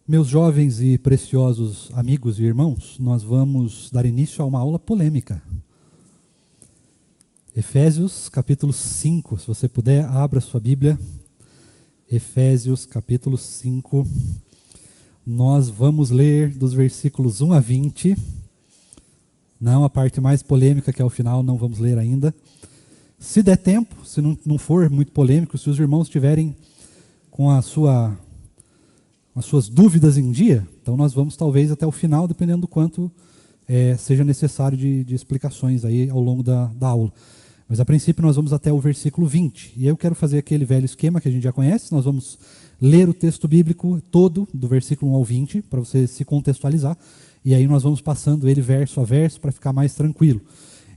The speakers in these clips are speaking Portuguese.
Meus jovens e preciosos amigos e irmãos, nós vamos dar início a uma aula polêmica. Efésios capítulo 5, se você puder, abra sua Bíblia. Efésios capítulo 5, nós vamos ler dos versículos 1 a 20. Não, a parte mais polêmica que é o final, não vamos ler ainda. Se der tempo, se não for muito polêmico, se os irmãos estiverem com as suas dúvidas em dia, então nós vamos talvez até o final, dependendo do quanto seja necessário de explicações aí ao longo da aula. Mas a princípio nós vamos até o versículo 20. E aí eu quero fazer aquele velho esquema que a gente já conhece. Nós vamos ler o texto bíblico todo, do versículo 1 ao 20, para você se contextualizar. E aí nós vamos passando ele verso a verso para ficar mais tranquilo.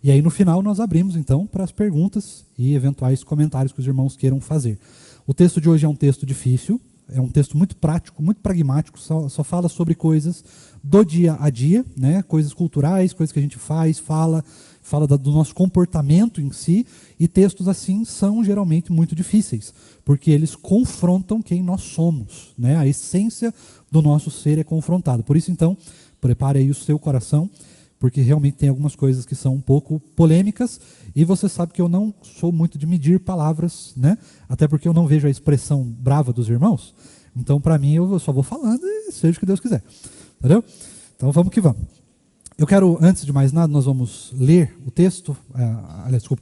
E aí no final nós abrimos então para as perguntas e eventuais comentários que os irmãos queiram fazer. O texto de hoje é um texto difícil. É um texto muito prático, muito pragmático, só fala sobre coisas do dia a dia, né? Coisas culturais, coisas que a gente faz, fala do nosso comportamento em si, e textos assim são geralmente muito difíceis, porque eles confrontam quem nós somos, né? A essência do nosso ser é confrontada. Por isso, então, prepare aí o seu coração, porque realmente tem algumas coisas que são um pouco polêmicas, e você sabe que eu não sou muito de medir palavras, né? Até porque eu não vejo a expressão brava dos irmãos. Então, para mim, eu só vou falando e seja o que Deus quiser. Entendeu? Então, vamos que vamos. Eu quero, antes de mais nada, nós vamos ler o texto.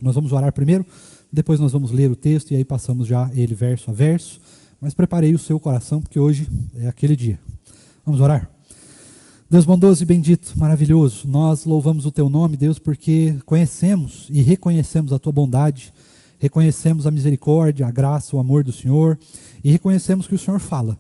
Nós vamos orar primeiro, depois nós vamos ler o texto, e aí passamos já ele verso a verso. Mas preparei o seu coração, porque hoje é aquele dia. Vamos orar? Deus bondoso e bendito, maravilhoso, nós louvamos o Teu nome, Deus, porque conhecemos e reconhecemos a Tua bondade, reconhecemos a misericórdia, a graça, o amor do Senhor, e reconhecemos que o Senhor fala.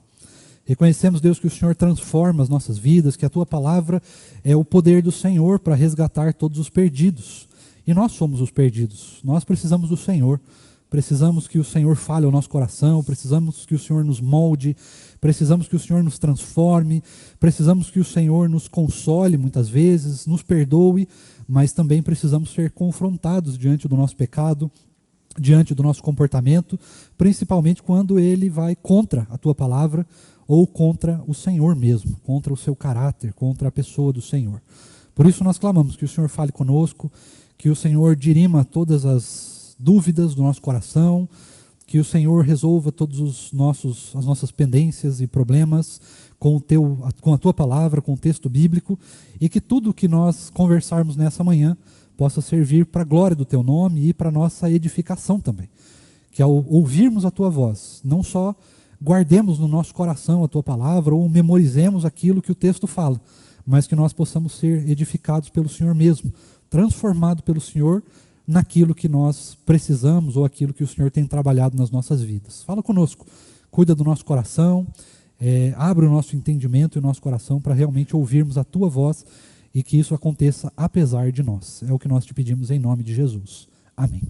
Reconhecemos, Deus, que o Senhor transforma as nossas vidas, que a Tua palavra é o poder do Senhor para resgatar todos os perdidos. E nós somos os perdidos, nós precisamos do Senhor. Precisamos que o Senhor fale ao nosso coração, precisamos que o Senhor nos molde, precisamos que o Senhor nos transforme, precisamos que o Senhor nos console muitas vezes, nos perdoe, mas também precisamos ser confrontados diante do nosso pecado, diante do nosso comportamento, principalmente quando ele vai contra a Tua palavra ou contra o Senhor mesmo, contra o Seu caráter, contra a pessoa do Senhor. Por isso nós clamamos que o Senhor fale conosco, que o Senhor dirima todas as dúvidas do nosso coração, que o Senhor resolva todas as nossas pendências e problemas com a Tua palavra, com o texto bíblico, e que tudo que nós conversarmos nessa manhã possa servir para a glória do Teu nome e para a nossa edificação também. Que ao ouvirmos a Tua voz, não só guardemos no nosso coração a Tua palavra ou memorizemos aquilo que o texto fala, mas que nós possamos ser edificados pelo Senhor mesmo, transformados pelo Senhor naquilo que nós precisamos ou aquilo que o Senhor tem trabalhado nas nossas vidas. Fala conosco, cuida do nosso coração, abre o nosso entendimento e o nosso coração para realmente ouvirmos a Tua voz e que isso aconteça apesar de nós. É o que nós te pedimos em nome de Jesus. Amém.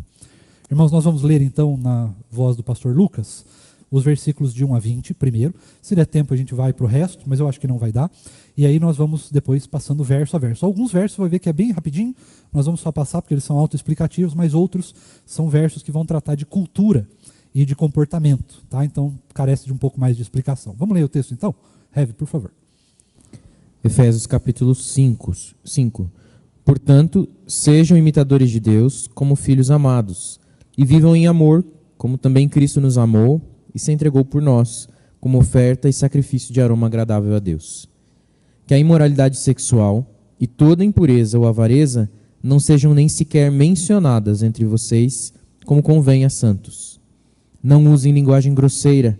Irmãos, nós vamos ler então na voz do pastor Lucas os versículos de 1 a 20 primeiro. Se der tempo a gente vai para o resto, mas eu acho que não vai dar. E aí nós vamos depois passando verso a verso. Alguns versos você vai ver que é bem rapidinho, nós vamos só passar porque eles são autoexplicativos, mas outros são versos que vão tratar de cultura e de comportamento, tá? Então carece de um pouco mais de explicação. Vamos ler o texto então? Heavy, por favor. Efésios capítulo 5. Portanto, sejam imitadores de Deus como filhos amados, e vivam em amor, como também Cristo nos amou e se entregou por nós, como oferta e sacrifício de aroma agradável a Deus. Que a imoralidade sexual e toda impureza ou avareza não sejam nem sequer mencionadas entre vocês, como convém a santos. Não usem linguagem grosseira,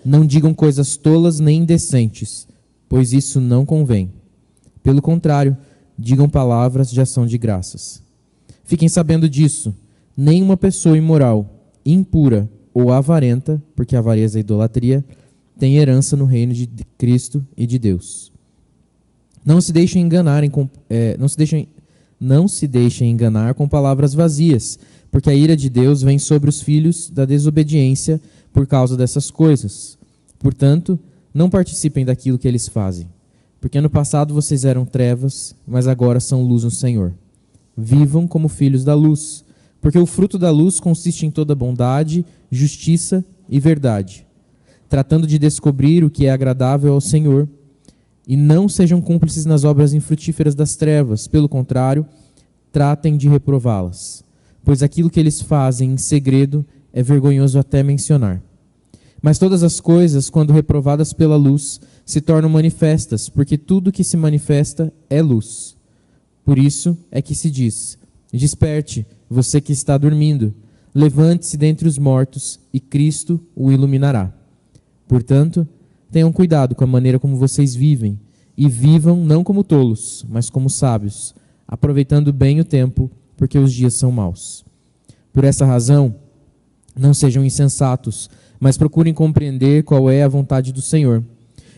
não digam coisas tolas nem indecentes, pois isso não convém. Pelo contrário, digam palavras de ação de graças. Fiquem sabendo disso, nenhuma pessoa imoral, impura ou avarenta, porque a avareza é idolatria, tem herança no reino de Cristo e de Deus. Não se deixem enganar com palavras vazias, porque a ira de Deus vem sobre os filhos da desobediência por causa dessas coisas. Portanto, não participem daquilo que eles fazem, porque no passado vocês eram trevas, mas agora são luz no Senhor. Vivam como filhos da luz, porque o fruto da luz consiste em toda bondade, justiça e verdade, tratando de descobrir o que é agradável ao Senhor e não sejam cúmplices nas obras infrutíferas das trevas. Pelo contrário, tratem de reprová-las, pois aquilo que eles fazem em segredo é vergonhoso até mencionar. Mas todas as coisas, quando reprovadas pela luz, se tornam manifestas, porque tudo que se manifesta é luz. Por isso é que se diz: desperte, você que está dormindo, levante-se dentre os mortos, e Cristo o iluminará. Portanto, tenham cuidado com a maneira como vocês vivem, e vivam não como tolos, mas como sábios, aproveitando bem o tempo, porque os dias são maus. Por essa razão, não sejam insensatos, mas procurem compreender qual é a vontade do Senhor.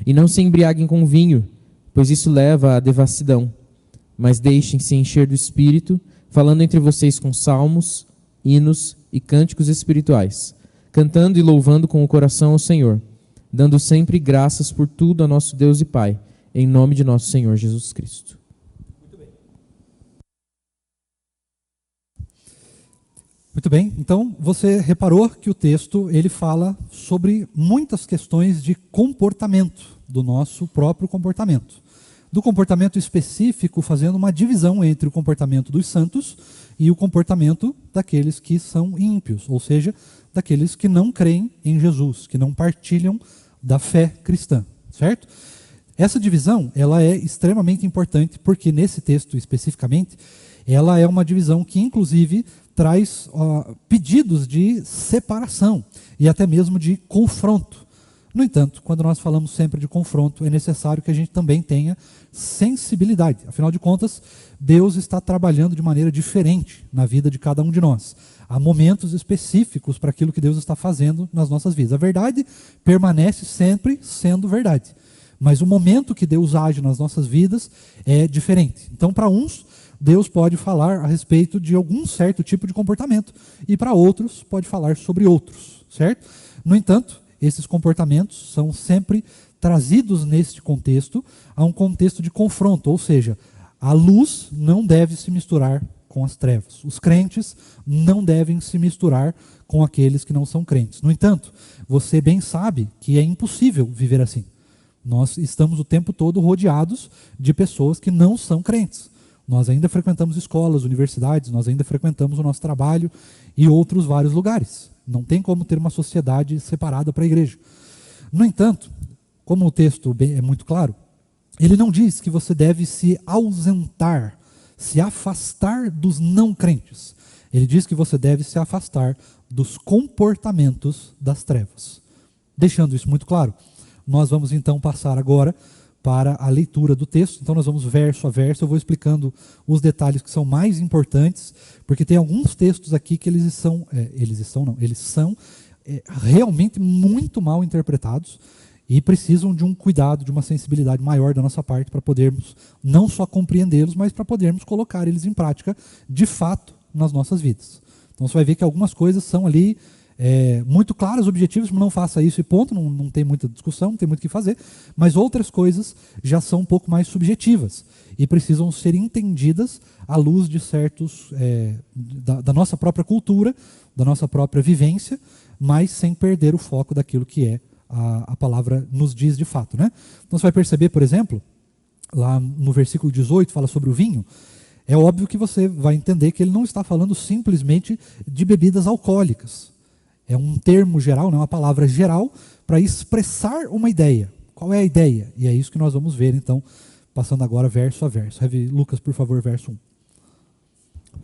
E não se embriaguem com vinho, pois isso leva à devassidão. Mas deixem-se encher do Espírito, falando entre vocês com salmos, hinos e cânticos espirituais, cantando e louvando com o coração ao Senhor, dando sempre graças por tudo a nosso Deus e Pai, em nome de nosso Senhor Jesus Cristo. Muito bem, então você reparou que o texto ele fala sobre muitas questões de comportamento, do nosso próprio comportamento. Do comportamento específico, fazendo uma divisão entre o comportamento dos santos e o comportamento daqueles que são ímpios, ou seja, daqueles que não creem em Jesus, que não partilham da fé cristã, certo? Essa divisão ela é extremamente importante porque nesse texto especificamente, ela é uma divisão que inclusive traz pedidos de separação e até mesmo de confronto. No entanto, quando nós falamos sempre de confronto, é necessário que a gente também tenha sensibilidade. Afinal de contas, Deus está trabalhando de maneira diferente na vida de cada um de nós. Há momentos específicos para aquilo que Deus está fazendo nas nossas vidas. A verdade permanece sempre sendo verdade. Mas o momento que Deus age nas nossas vidas é diferente. Então, para uns, Deus pode falar a respeito de algum certo tipo de comportamento. E para outros, pode falar sobre outros, certo? No entanto, esses comportamentos são sempre trazidos neste contexto, a um contexto de confronto, ou seja, a luz não deve se misturar com as trevas. Os crentes não devem se misturar com aqueles que não são crentes. No entanto, você bem sabe que é impossível viver assim. Nós estamos o tempo todo rodeados de pessoas que não são crentes. Nós ainda frequentamos escolas, universidades, nós ainda frequentamos o nosso trabalho e outros vários lugares. Não tem como ter uma sociedade separada para a igreja. No entanto, como o texto é muito claro, ele não diz que você deve se ausentar, se afastar dos não crentes. Ele diz que você deve se afastar dos comportamentos das trevas. Deixando isso muito claro, nós vamos então passar agora para a leitura do texto. Então nós vamos verso a verso, eu vou explicando os detalhes que são mais importantes, porque tem alguns textos aqui que eles são realmente muito mal interpretados e precisam de um cuidado, de uma sensibilidade maior da nossa parte para podermos não só compreendê-los, mas para podermos colocar eles em prática de fato nas nossas vidas. Então você vai ver que algumas coisas são ali muito claras, objetivas, não faça isso e ponto, não tem muita discussão, não tem muito o que fazer, mas outras coisas já são um pouco mais subjetivas e precisam ser entendidas à luz de certos, da nossa própria cultura, da nossa própria vivência, mas sem perder o foco daquilo que a palavra nos diz de fato, né? Então você vai perceber, por exemplo, lá no versículo 18, fala sobre o vinho. É óbvio que você vai entender que ele não está falando simplesmente de bebidas alcoólicas. É um termo geral, não é uma palavra geral, para expressar uma ideia. Qual é a ideia? E é isso que nós vamos ver, então, passando agora verso a verso. Lucas, por favor, verso 1.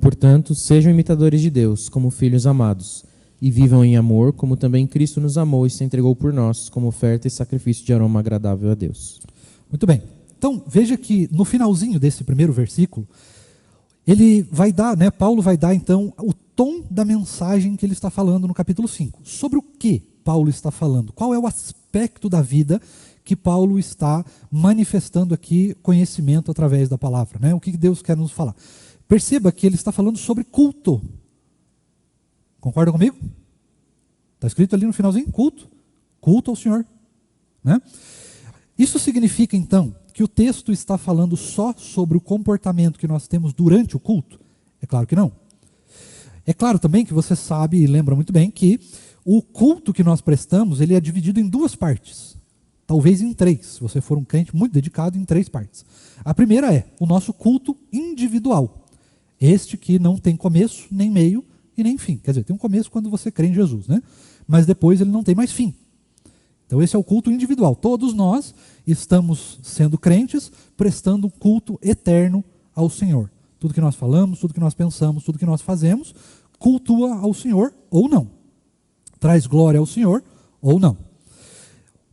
Portanto, sejam imitadores de Deus, como filhos amados, e vivam em amor, como também Cristo nos amou e se entregou por nós, como oferta e sacrifício de aroma agradável a Deus. Muito bem. Então, veja que no finalzinho desse primeiro versículo, ele vai dar, Paulo vai dar então o tom da mensagem que ele está falando no capítulo 5. Sobre o que Paulo está falando? Qual é o aspecto da vida que Paulo está manifestando aqui conhecimento através da palavra? O que Deus quer nos falar? Perceba que ele está falando sobre culto. Concorda comigo? Está escrito ali no finalzinho, culto. Culto ao Senhor. Isso significa então que o texto está falando só sobre o comportamento que nós temos durante o culto? É claro que não. É claro também que você sabe e lembra muito bem que o culto que nós prestamos, ele é dividido em duas partes. talvez em 3, se você for um crente muito dedicado, em 3 partes. A primeira é o nosso culto individual. Este que não tem começo, nem meio e nem fim. Quer dizer, tem um começo quando você crê em Jesus, né? Mas depois ele não tem mais fim. Então esse é o culto individual. Todos nós estamos sendo crentes, prestando culto eterno ao Senhor. Tudo que nós falamos, tudo que nós pensamos, tudo que nós fazemos, cultua ao Senhor ou não. Traz glória ao Senhor ou não.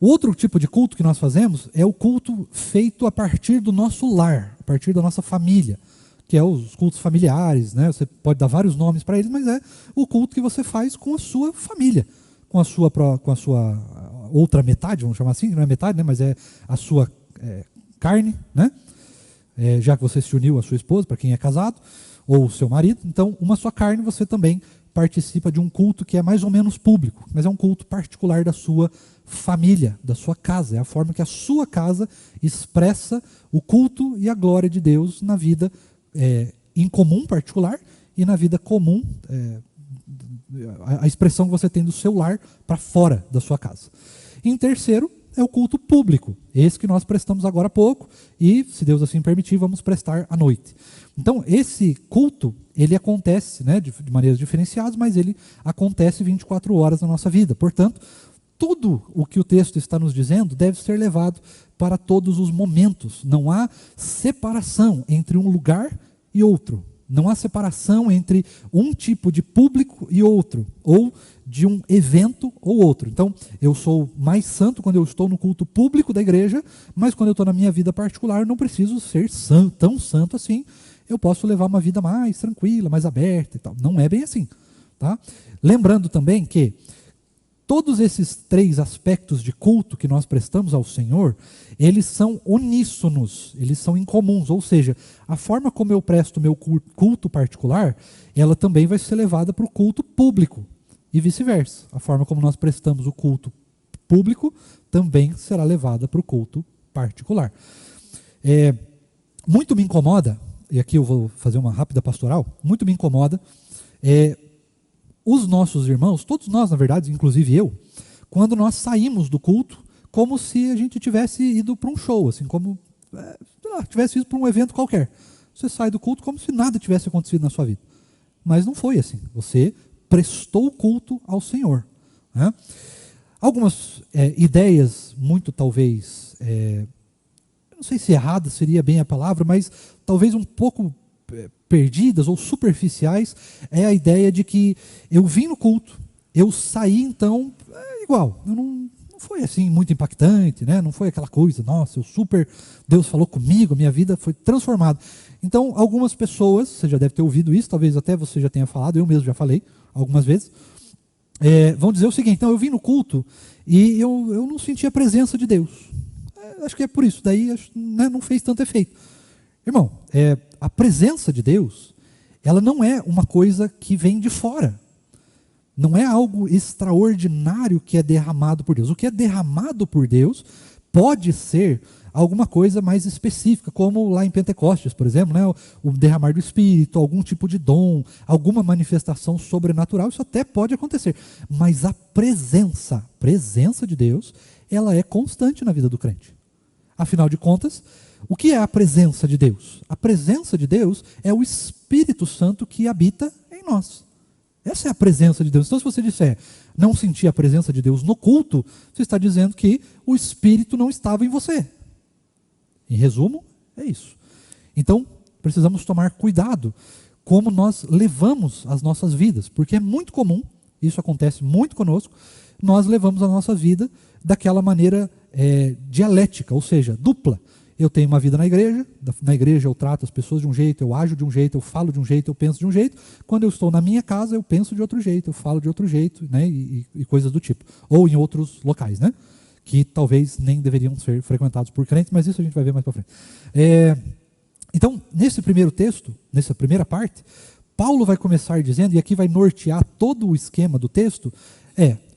O outro tipo de culto que nós fazemos é o culto feito a partir do nosso lar, a partir da nossa família, que é os cultos familiares, né? Você pode dar vários nomes para eles, mas é o culto que você faz com a sua família, com a sua outra metade, vamos chamar assim, não é metade, né? Mas é a sua carne, né? Já que você se uniu à sua esposa, para quem é casado, ou o seu marido, então uma só carne, você também participa de um culto que é mais ou menos público, mas é um culto particular da sua família, da sua casa. É a forma que a sua casa expressa o culto e a glória de Deus na vida em comum particular e na vida comum, a expressão que você tem do seu lar para fora da sua casa. E em terceiro, é o culto público, esse que nós prestamos agora há pouco e, se Deus assim permitir, vamos prestar à noite. Então, esse culto, ele acontece, né, de maneiras diferenciadas, mas ele acontece 24 horas na nossa vida. Portanto, tudo o que o texto está nos dizendo deve ser levado para todos os momentos. Não há separação entre um lugar e outro. Não há separação entre um tipo de público e outro, ou de um evento ou outro. Então, eu sou mais santo quando eu estou no culto público da igreja, mas quando eu estou na minha vida particular, eu não preciso ser tão santo assim. Eu posso levar uma vida mais tranquila, mais aberta e tal. Não é bem assim. Tá? Lembrando também que todos esses 3 aspectos de culto que nós prestamos ao Senhor, eles são uníssonos, eles são incomuns, ou seja, a forma como eu presto meu culto particular, ela também vai ser levada para o culto público, e vice-versa. A forma como nós prestamos o culto público também será levada para o culto particular. Muito me incomoda, e aqui eu vou fazer uma rápida pastoral, muito me incomoda, os nossos irmãos, todos nós, na verdade, inclusive eu, quando nós saímos do culto, como se a gente tivesse ido para um show, assim, como tivesse ido para um evento qualquer. Você sai do culto como se nada tivesse acontecido na sua vida. Mas não foi assim. Você prestou culto ao Senhor. Né? Algumas ideias, muito talvez, não sei se errada seria bem a palavra, mas talvez um pouco perdidas ou superficiais, é a ideia de que eu vim no culto, eu saí então igual, não foi assim muito impactante, né? Não foi aquela coisa, nossa, Deus falou comigo, minha vida foi transformada. Então, algumas pessoas, você já deve ter ouvido isso, talvez até você já tenha falado, eu mesmo já falei algumas vezes, vão dizer o seguinte: então eu vim no culto e eu não senti a presença de Deus. Acho que é por isso, daí né, não fez tanto efeito. Irmão, a presença de Deus, ela não é uma coisa que vem de fora. Não é algo extraordinário que é derramado por Deus. O que é derramado por Deus pode ser alguma coisa mais específica, como lá em Pentecostes, por exemplo, né? O derramar do Espírito, algum tipo de dom, alguma manifestação sobrenatural, isso até pode acontecer. Mas a presença de Deus, ela é constante na vida do crente. Afinal de contas, o que é a presença de Deus? A presença de Deus é o Espírito Santo que habita em nós. Essa é a presença de Deus. Então, se você disser, não sentir a presença de Deus no culto, você está dizendo que o Espírito não estava em você. Em resumo, é isso. Então, precisamos tomar cuidado como nós levamos as nossas vidas, porque é muito comum, isso acontece muito conosco, nós levamos a nossa vida daquela maneira dialética, ou seja, dupla. Eu tenho uma vida na igreja eu trato as pessoas de um jeito, eu ajo de um jeito, eu falo de um jeito, eu penso de um jeito. Quando eu estou na minha casa, eu penso de outro jeito, eu falo de outro jeito, né, e coisas do tipo. Ou em outros locais, né, que talvez nem deveriam ser frequentados por crentes, mas isso a gente vai ver mais para frente. Então, nesse primeiro texto, nessa primeira parte, Paulo vai começar dizendo, e aqui vai nortear todo o esquema do texto,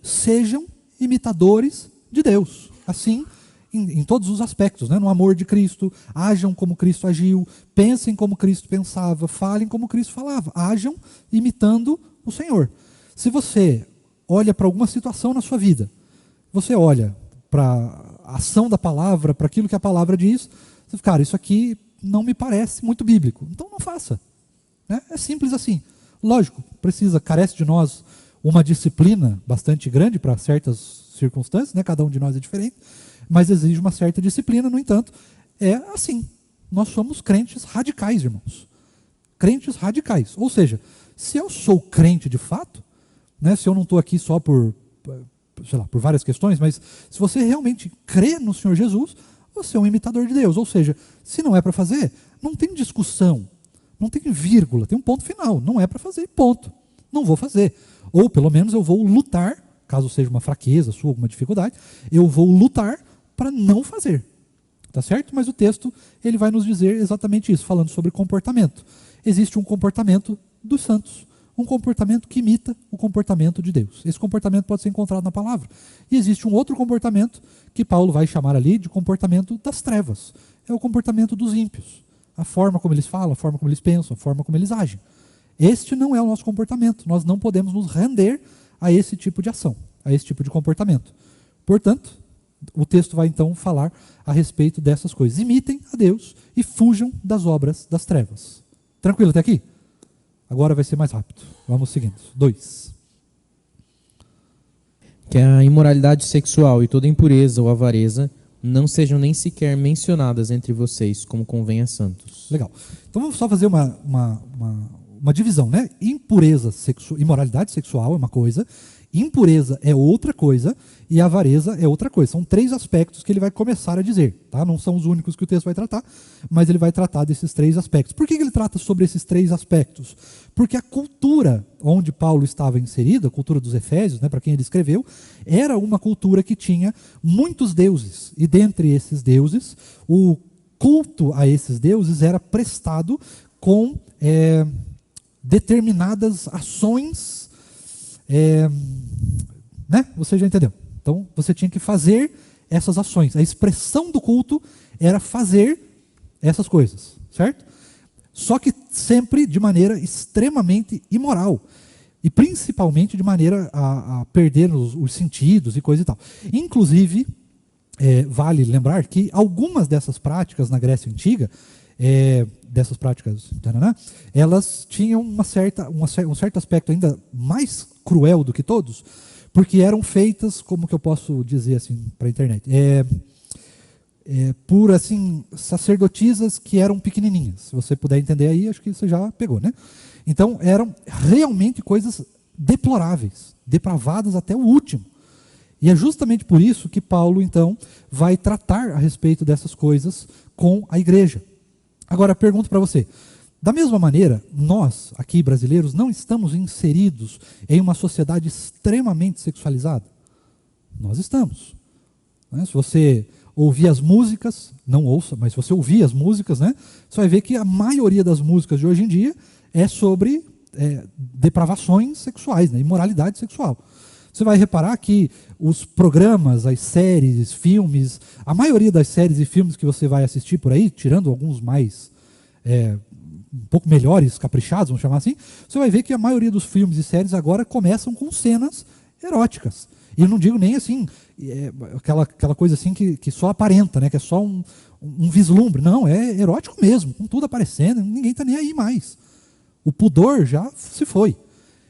sejam imitadores de Deus. Assim, em todos os aspectos, né? No amor de Cristo, ajam como Cristo agiu, pensem como Cristo pensava, falem como Cristo falava, ajam imitando o Senhor. Se você olha para alguma situação na sua vida, você olha para a ação da palavra, para aquilo que a palavra diz, você fala, cara, isso aqui não me parece muito bíblico. Então não faça. Né? É simples assim. Lógico, carece de nós uma disciplina bastante grande para certas circunstâncias, né? Cada um de nós é diferente, mas exige uma certa disciplina. No entanto, é assim. Nós somos crentes radicais, irmãos. Crentes radicais. Ou seja, se eu sou crente de fato, né, se eu não estou aqui só por várias questões, mas se você realmente crê no Senhor Jesus, você é um imitador de Deus. Ou seja, se não é para fazer, não tem discussão, não tem vírgula, tem um ponto final. Não é para fazer, ponto. Não vou fazer. Ou pelo menos eu vou lutar, caso seja uma fraqueza sua, alguma dificuldade, eu vou lutar para não fazer. Tá certo? Mas o texto ele vai nos dizer exatamente isso, falando sobre comportamento. Existe um comportamento dos santos, um comportamento que imita o comportamento de Deus. Esse comportamento pode ser encontrado na palavra. E existe um outro comportamento que Paulo vai chamar ali de comportamento das trevas. É o comportamento dos ímpios. A forma como eles falam, a forma como eles pensam, a forma como eles agem. Este não é o nosso comportamento. Nós não podemos nos render a esse tipo de ação, a esse tipo de comportamento. Portanto, o texto vai então falar a respeito dessas coisas. Imitem a Deus e fujam das obras das trevas. Tranquilo até aqui? Agora vai ser mais rápido. Vamos seguindo. 2. Que a imoralidade sexual e toda impureza ou avareza não sejam nem sequer mencionadas entre vocês, como convém a santos. Legal. Então vamos só fazer uma divisão, né? Imoralidade sexual é uma coisa, impureza é outra coisa e avareza é outra coisa. São 3 aspectos que ele vai começar a dizer. Tá? Não são os únicos que o texto vai tratar, mas ele vai tratar desses 3 aspectos. Por que ele trata sobre esses 3 aspectos? Porque a cultura onde Paulo estava inserido, a cultura dos Efésios, né, para quem ele escreveu, era uma cultura que tinha muitos deuses. E dentre esses deuses, o culto a esses deuses era prestado com determinadas ações, né? Você já entendeu. Então, você tinha que fazer essas ações. A expressão do culto era fazer essas coisas, certo? Só que sempre de maneira extremamente imoral. E principalmente de maneira a perder os sentidos e coisa e tal. Inclusive, vale lembrar que algumas dessas práticas na Grécia Antiga, dessas práticas, elas tinham um certo aspecto ainda mais cruel do que todos, porque eram feitas, como que eu posso dizer assim para a internet, por assim sacerdotisas que eram pequenininhas. Se você puder entender aí, acho que você já pegou, né? Então eram realmente coisas deploráveis, depravadas até o último. E é justamente por isso que Paulo então vai tratar a respeito dessas coisas com a igreja. Agora, pergunto para você, da mesma maneira, nós, aqui brasileiros, não estamos inseridos em uma sociedade extremamente sexualizada? Nós estamos. Né? Se você ouvir as músicas, não ouça, mas se você ouvir as músicas, né, você vai ver que a maioria das músicas de hoje em dia é sobre depravações sexuais, né, imoralidade sexual. Você vai reparar que os programas, as séries, filmes, a maioria das séries e filmes que você vai assistir por aí, tirando alguns mais um pouco melhores, caprichados, vamos chamar assim, você vai ver que a maioria dos filmes e séries agora começam com cenas eróticas. E eu não digo nem assim, aquela coisa assim que só aparenta, né, que é só um vislumbre. Não, é erótico mesmo, com tudo aparecendo, ninguém está nem aí mais. O pudor já se foi.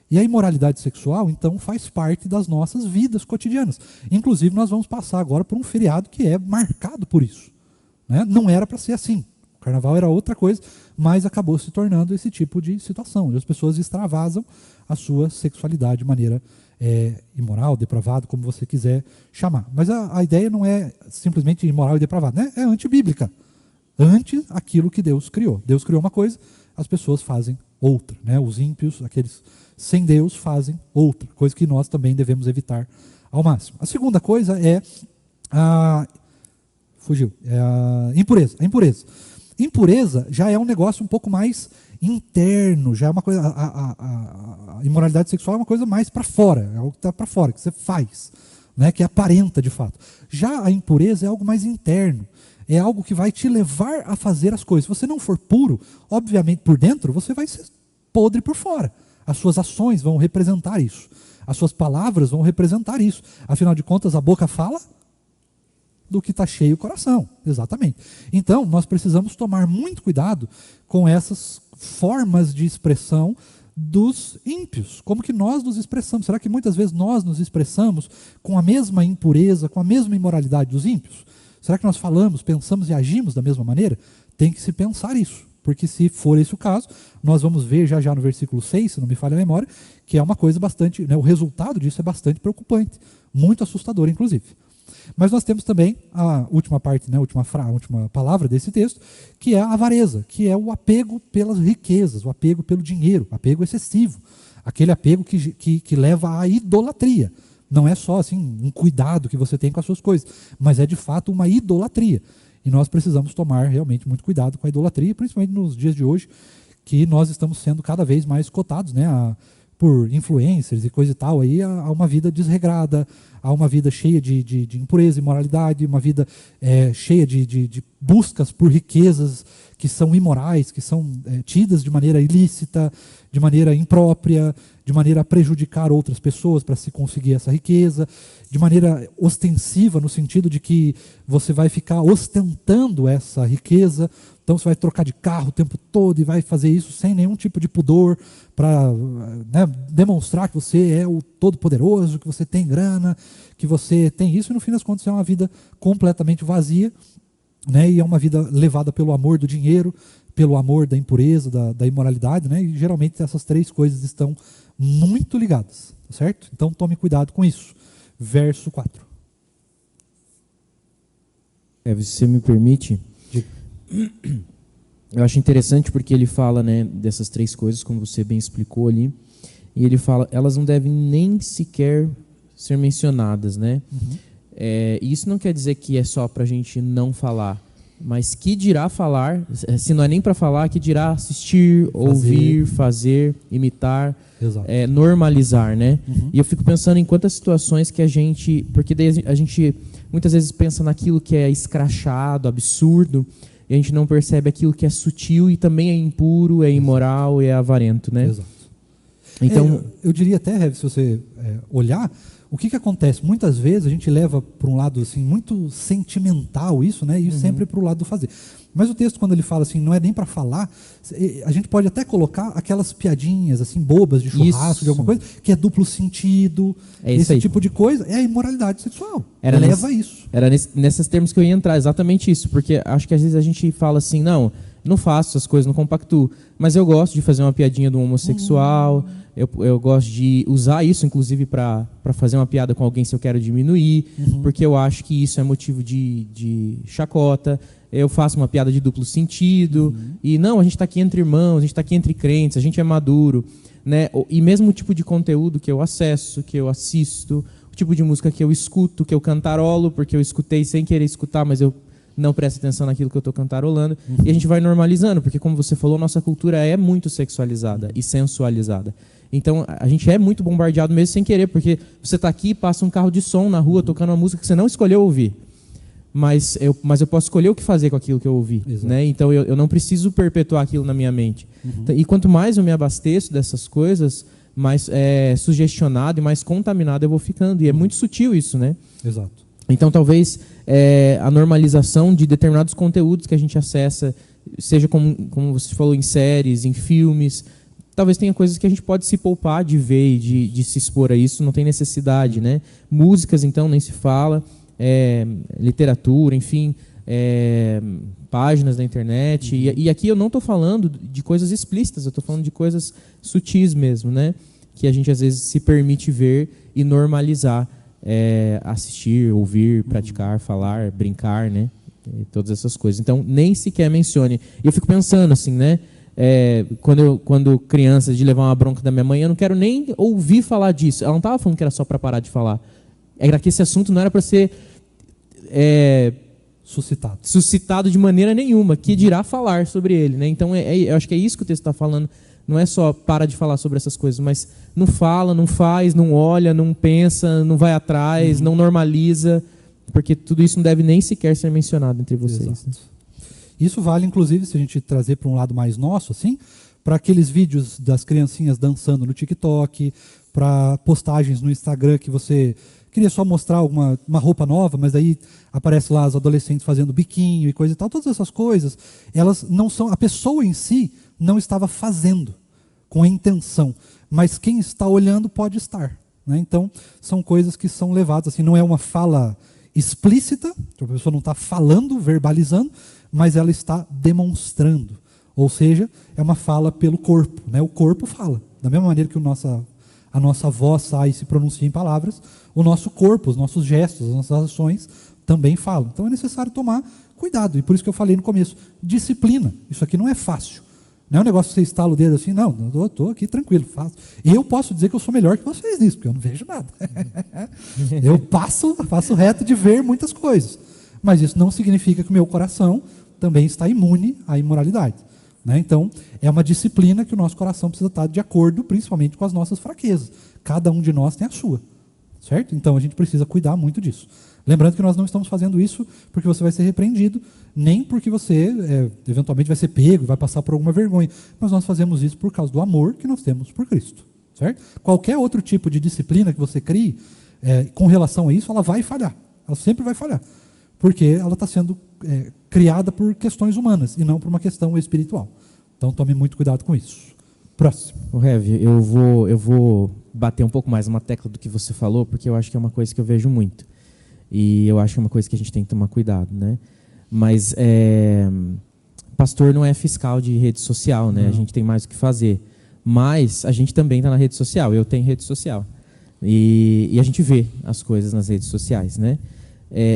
E a imoralidade sexual, então, faz parte das nossas vidas cotidianas. Inclusive, nós vamos passar agora por um feriado que é marcado por isso. Né? Não era para ser assim. O carnaval era outra coisa, mas acabou se tornando esse tipo de situação, onde as pessoas extravasam a sua sexualidade de maneira imoral, depravada, como você quiser chamar. Mas a ideia não é simplesmente imoral e depravada, né? É antibíblica. Ante aquilo que Deus criou. Deus criou uma coisa, as pessoas fazem outra. Né? Os ímpios, aqueles sem Deus, fazem outra. Coisa que nós também devemos evitar ao máximo. A segunda coisa é a impureza. A impureza. Impureza já é um negócio um pouco mais interno, já é uma coisa. A imoralidade sexual é uma coisa mais para fora, é algo que está para fora, que você faz, né, que aparenta de fato. Já a impureza é algo mais interno, é algo que vai te levar a fazer as coisas. Se você não for puro, obviamente por dentro, você vai ser podre por fora. As suas ações vão representar isso, as suas palavras vão representar isso. Afinal de contas, a boca fala do que está cheio o coração. Exatamente. Então, nós precisamos tomar muito cuidado com essas formas de expressão dos ímpios. Como que nós nos expressamos? Será que muitas vezes nós nos expressamos com a mesma impureza, com a mesma imoralidade dos ímpios? Será que nós falamos, pensamos e agimos da mesma maneira? Tem que se pensar isso, porque se for esse o caso, nós vamos ver já no versículo 6, se não me falha a memória, que é uma coisa bastante, né, o resultado disso é bastante preocupante, muito assustador, inclusive. Mas nós temos também a última parte, né, a última palavra desse texto, que é a avareza, que é o apego pelas riquezas, o apego pelo dinheiro, apego excessivo, aquele apego que leva à idolatria. Não é só assim um cuidado que você tem com as suas coisas, mas é de fato uma idolatria. E nós precisamos tomar realmente muito cuidado com a idolatria, principalmente nos dias de hoje, que nós estamos sendo cada vez mais cotados, né, por influencers e coisa e tal, aí, a uma vida desregrada, a uma vida cheia de impureza e imoralidade, uma vida cheia de buscas por riquezas que são imorais, que são tidas de maneira ilícita, de maneira imprópria, de maneira a prejudicar outras pessoas para se conseguir essa riqueza, de maneira ostensiva, no sentido de que você vai ficar ostentando essa riqueza. Então você vai trocar de carro o tempo todo e vai fazer isso sem nenhum tipo de pudor para, né, demonstrar que você é o todo-poderoso, que você tem grana, que você tem isso, e no fim das contas é uma vida completamente vazia, né, e é uma vida levada pelo amor do dinheiro, pelo amor da impureza, da imoralidade, né, e geralmente essas três coisas estão muito ligadas, certo? Então tome cuidado com isso. Verso 4. Você me permite? Eu acho interessante porque ele fala, né, dessas três coisas, como você bem explicou ali, e ele fala, elas não devem nem sequer ser mencionadas, né? Uhum. Isso não quer dizer que é só para a gente não falar, mas que dirá falar, se não é nem para falar, que dirá assistir, ouvir, fazer, imitar, normalizar, né? Uhum. E eu fico pensando em quantas situações que a gente, porque daí a gente muitas vezes pensa naquilo que é escrachado, absurdo, e a gente não percebe aquilo que é sutil e também é impuro, é imoral e é avarento, né? Exato. Então, eu diria até, se você olhar, o que acontece? Muitas vezes a gente leva para um lado assim, muito sentimental isso, né? E sempre para o lado do fazer. Mas o texto, quando ele fala assim, não é nem para falar, a gente pode até colocar aquelas piadinhas assim bobas de churrasco, de alguma coisa, que é duplo sentido, esse tipo de coisa, é a imoralidade sexual. Leva a isso. Era nesses termos que eu ia entrar, exatamente isso, porque acho que às vezes a gente fala assim, não faço essas coisas, não compactuo, mas eu gosto de fazer uma piadinha do homossexual, eu gosto de usar isso, inclusive, para fazer uma piada com alguém se eu quero diminuir, porque eu acho que isso é motivo de chacota. Eu faço uma piada de duplo sentido, e não, a gente está aqui entre irmãos, a gente está aqui entre crentes, a gente é maduro, né? E mesmo o tipo de conteúdo que eu acesso, que eu assisto, o tipo de música que eu escuto, que eu cantarolo, porque eu escutei sem querer escutar, mas eu não presto atenção naquilo que eu estou cantarolando, e a gente vai normalizando, porque como você falou, nossa cultura é muito sexualizada e sensualizada. Então a gente é muito bombardeado mesmo sem querer, porque você está aqui, passa um carro de som na rua tocando uma música que você não escolheu ouvir. Mas eu posso escolher o que fazer com aquilo que eu ouvi, né? Então eu não preciso perpetuar aquilo na minha mente. E quanto mais eu me abasteço dessas coisas, mais sugestionado e mais contaminado eu vou ficando. E é muito sutil isso, né? Exato. Então talvez a normalização de determinados conteúdos que a gente acessa, seja como você falou, em séries, em filmes, talvez tenha coisas que a gente pode se poupar de ver e de se expor a isso, não tem necessidade, né? Músicas, então, nem se fala. Literatura, enfim, páginas da internet, e aqui eu não estou falando de coisas explícitas, eu estou falando de coisas sutis mesmo, né? Que a gente às vezes se permite ver e normalizar, assistir, ouvir, praticar, falar, brincar, né? E todas essas coisas. Então nem sequer mencione. E eu fico pensando assim, né? Quando criança, de levar uma bronca da minha mãe, eu não quero nem ouvir falar disso. Ela não estava falando que era só para parar de falar. Era que esse assunto não era para ser suscitado de maneira nenhuma, que dirá falar sobre ele, né? Então eu acho que é isso que o texto está falando. Não é só para de falar sobre essas coisas, mas não fala, não faz, não olha, não pensa, não vai atrás, não normaliza, porque tudo isso não deve nem sequer ser mencionado entre vocês. Né? Isso vale, inclusive, se a gente trazer para um lado mais nosso, assim, para aqueles vídeos das criancinhas dançando no TikTok, para postagens no Instagram que você queria só mostrar uma roupa nova, mas aí aparece lá os adolescentes fazendo biquinho e coisa e tal. Todas essas coisas, elas não são, a pessoa em si não estava fazendo com a intenção, mas quem está olhando pode estar, né? Então, são coisas que são levadas, assim, não é uma fala explícita, a pessoa não está falando, verbalizando, mas ela está demonstrando. Ou seja, é uma fala pelo corpo, né? O corpo fala. Da mesma maneira que a nossa voz sai e se pronuncia em palavras, o nosso corpo, os nossos gestos, as nossas ações também falam. Então é necessário tomar cuidado. E por isso que eu falei no começo, disciplina. Isso aqui não é fácil. Não é um negócio que você estala o dedo assim, não, eu estou aqui tranquilo, faço. Eu posso dizer que eu sou melhor que vocês nisso, porque eu não vejo nada. Eu passo reto de ver muitas coisas. Mas isso não significa que o meu coração também está imune à imoralidade, né? Então, é uma disciplina que o nosso coração precisa estar de acordo, principalmente com as nossas fraquezas. Cada um de nós tem a sua, certo? Então, a gente precisa cuidar muito disso. Lembrando que nós não estamos fazendo isso porque você vai ser repreendido, nem porque você eventualmente vai ser pego e vai passar por alguma vergonha. Mas nós fazemos isso por causa do amor que nós temos por Cristo, certo? Qualquer outro tipo de disciplina que você crie, com relação a isso, ela vai falhar. Ela sempre vai falhar. Porque ela está sendo criada por questões humanas e não por uma questão espiritual. Então tome muito cuidado com isso. Próximo. O Rev, eu vou bater um pouco mais numa tecla do que você falou, porque eu acho que é uma coisa que eu vejo muito. E eu acho que é uma coisa que a gente tem que tomar cuidado, né? Mas pastor não é fiscal de rede social, né? Não. A gente tem mais o que fazer. Mas a gente também está na rede social. Eu tenho rede social. E a gente vê as coisas nas redes sociais, né?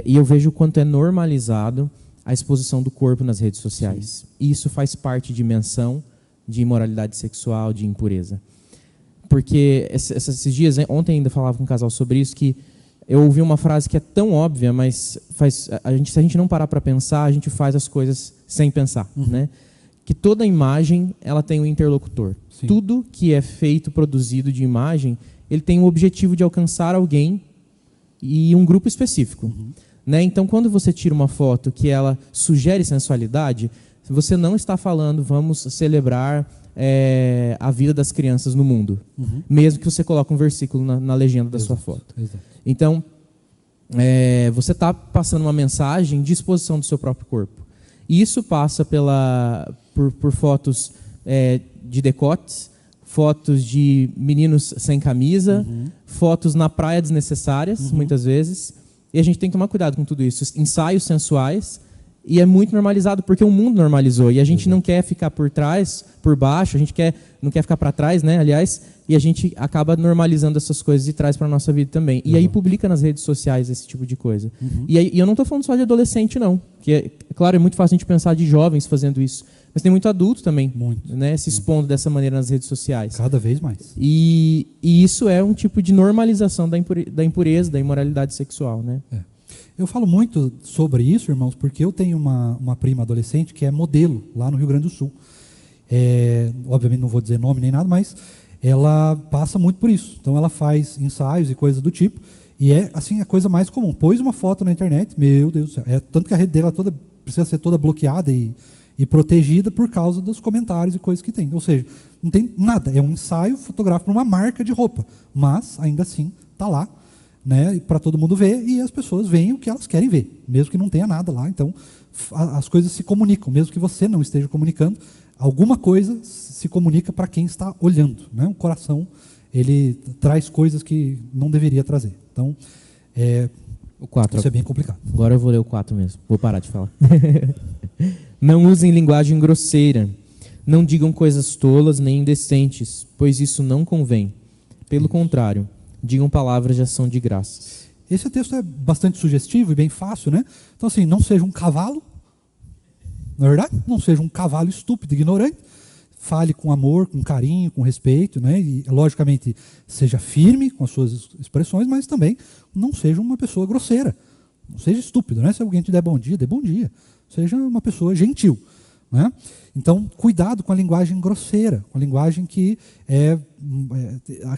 E eu vejo o quanto é normalizado a exposição do corpo nas redes sociais. E isso faz parte de menção de imoralidade sexual, de impureza. Porque esses dias, ontem ainda falava com um casal sobre isso, que eu ouvi uma frase que é tão óbvia, mas se a gente não parar para pensar, a gente faz as coisas sem pensar, né? Que toda imagem ela tem um interlocutor. Sim. Tudo que é feito, produzido de imagem, ele tem o objetivo de alcançar alguém e um grupo específico. Né? Então, quando você tira uma foto que ela sugere sensualidade, você não está falando, vamos celebrar a vida das crianças no mundo. Mesmo que você coloque um versículo na legenda da sua foto. Exato. Então, você está passando uma mensagem de exposição do seu próprio corpo. E isso passa por fotos de decotes, fotos de meninos sem camisa, fotos na praia desnecessárias, muitas vezes. E a gente tem que tomar cuidado com tudo isso. Ensaios sensuais, e é muito normalizado, porque o mundo normalizou. E a gente não quer ficar por trás, por baixo, a gente não quer ficar para trás, né? Aliás, e a gente acaba normalizando essas coisas e traz para a nossa vida também. E aí publica nas redes sociais esse tipo de coisa. E eu não estou falando só de adolescente, não. Que claro, é muito fácil a gente pensar de jovens fazendo isso. Mas tem muito adulto também, né, se expondo dessa maneira nas redes sociais. Cada vez mais. E isso é um tipo de normalização da impureza, da imoralidade sexual, né? Eu falo muito sobre isso, irmãos, porque eu tenho uma prima adolescente que é modelo lá no Rio Grande do Sul. Obviamente não vou dizer nome nem nada, mas ela passa muito por isso. Então ela faz ensaios e coisas do tipo, e assim a coisa mais comum. Pôs uma foto na internet, meu Deus do céu. Tanto que a rede dela precisa ser toda bloqueada e protegida por causa dos comentários e coisas que tem. Ou seja, não tem nada. É um ensaio fotográfico para uma marca de roupa. Mas, ainda assim, está lá, né, para todo mundo ver, e as pessoas veem o que elas querem ver, mesmo que não tenha nada lá. Então, as coisas se comunicam, mesmo que você não esteja comunicando, alguma coisa se comunica para quem está olhando, né? O coração, ele traz coisas que não deveria trazer. Então, o 4, isso é bem complicado. Agora eu vou ler o 4 mesmo. Vou parar de falar. Não usem linguagem grosseira. Não digam coisas tolas nem indecentes, pois isso não convém. Pelo contrário, digam palavras de ação de graças. Esse texto é bastante sugestivo e bem fácil, né? Então, assim, não seja um cavalo, na verdade, não seja um cavalo estúpido, ignorante. Fale com amor, com carinho, com respeito, né? E, logicamente, seja firme com as suas expressões, mas também não seja uma pessoa grosseira. Não seja estúpido, né? Se alguém te der bom dia, dê bom dia. Seja uma pessoa gentil, né? Então, cuidado com a linguagem grosseira, com a linguagem que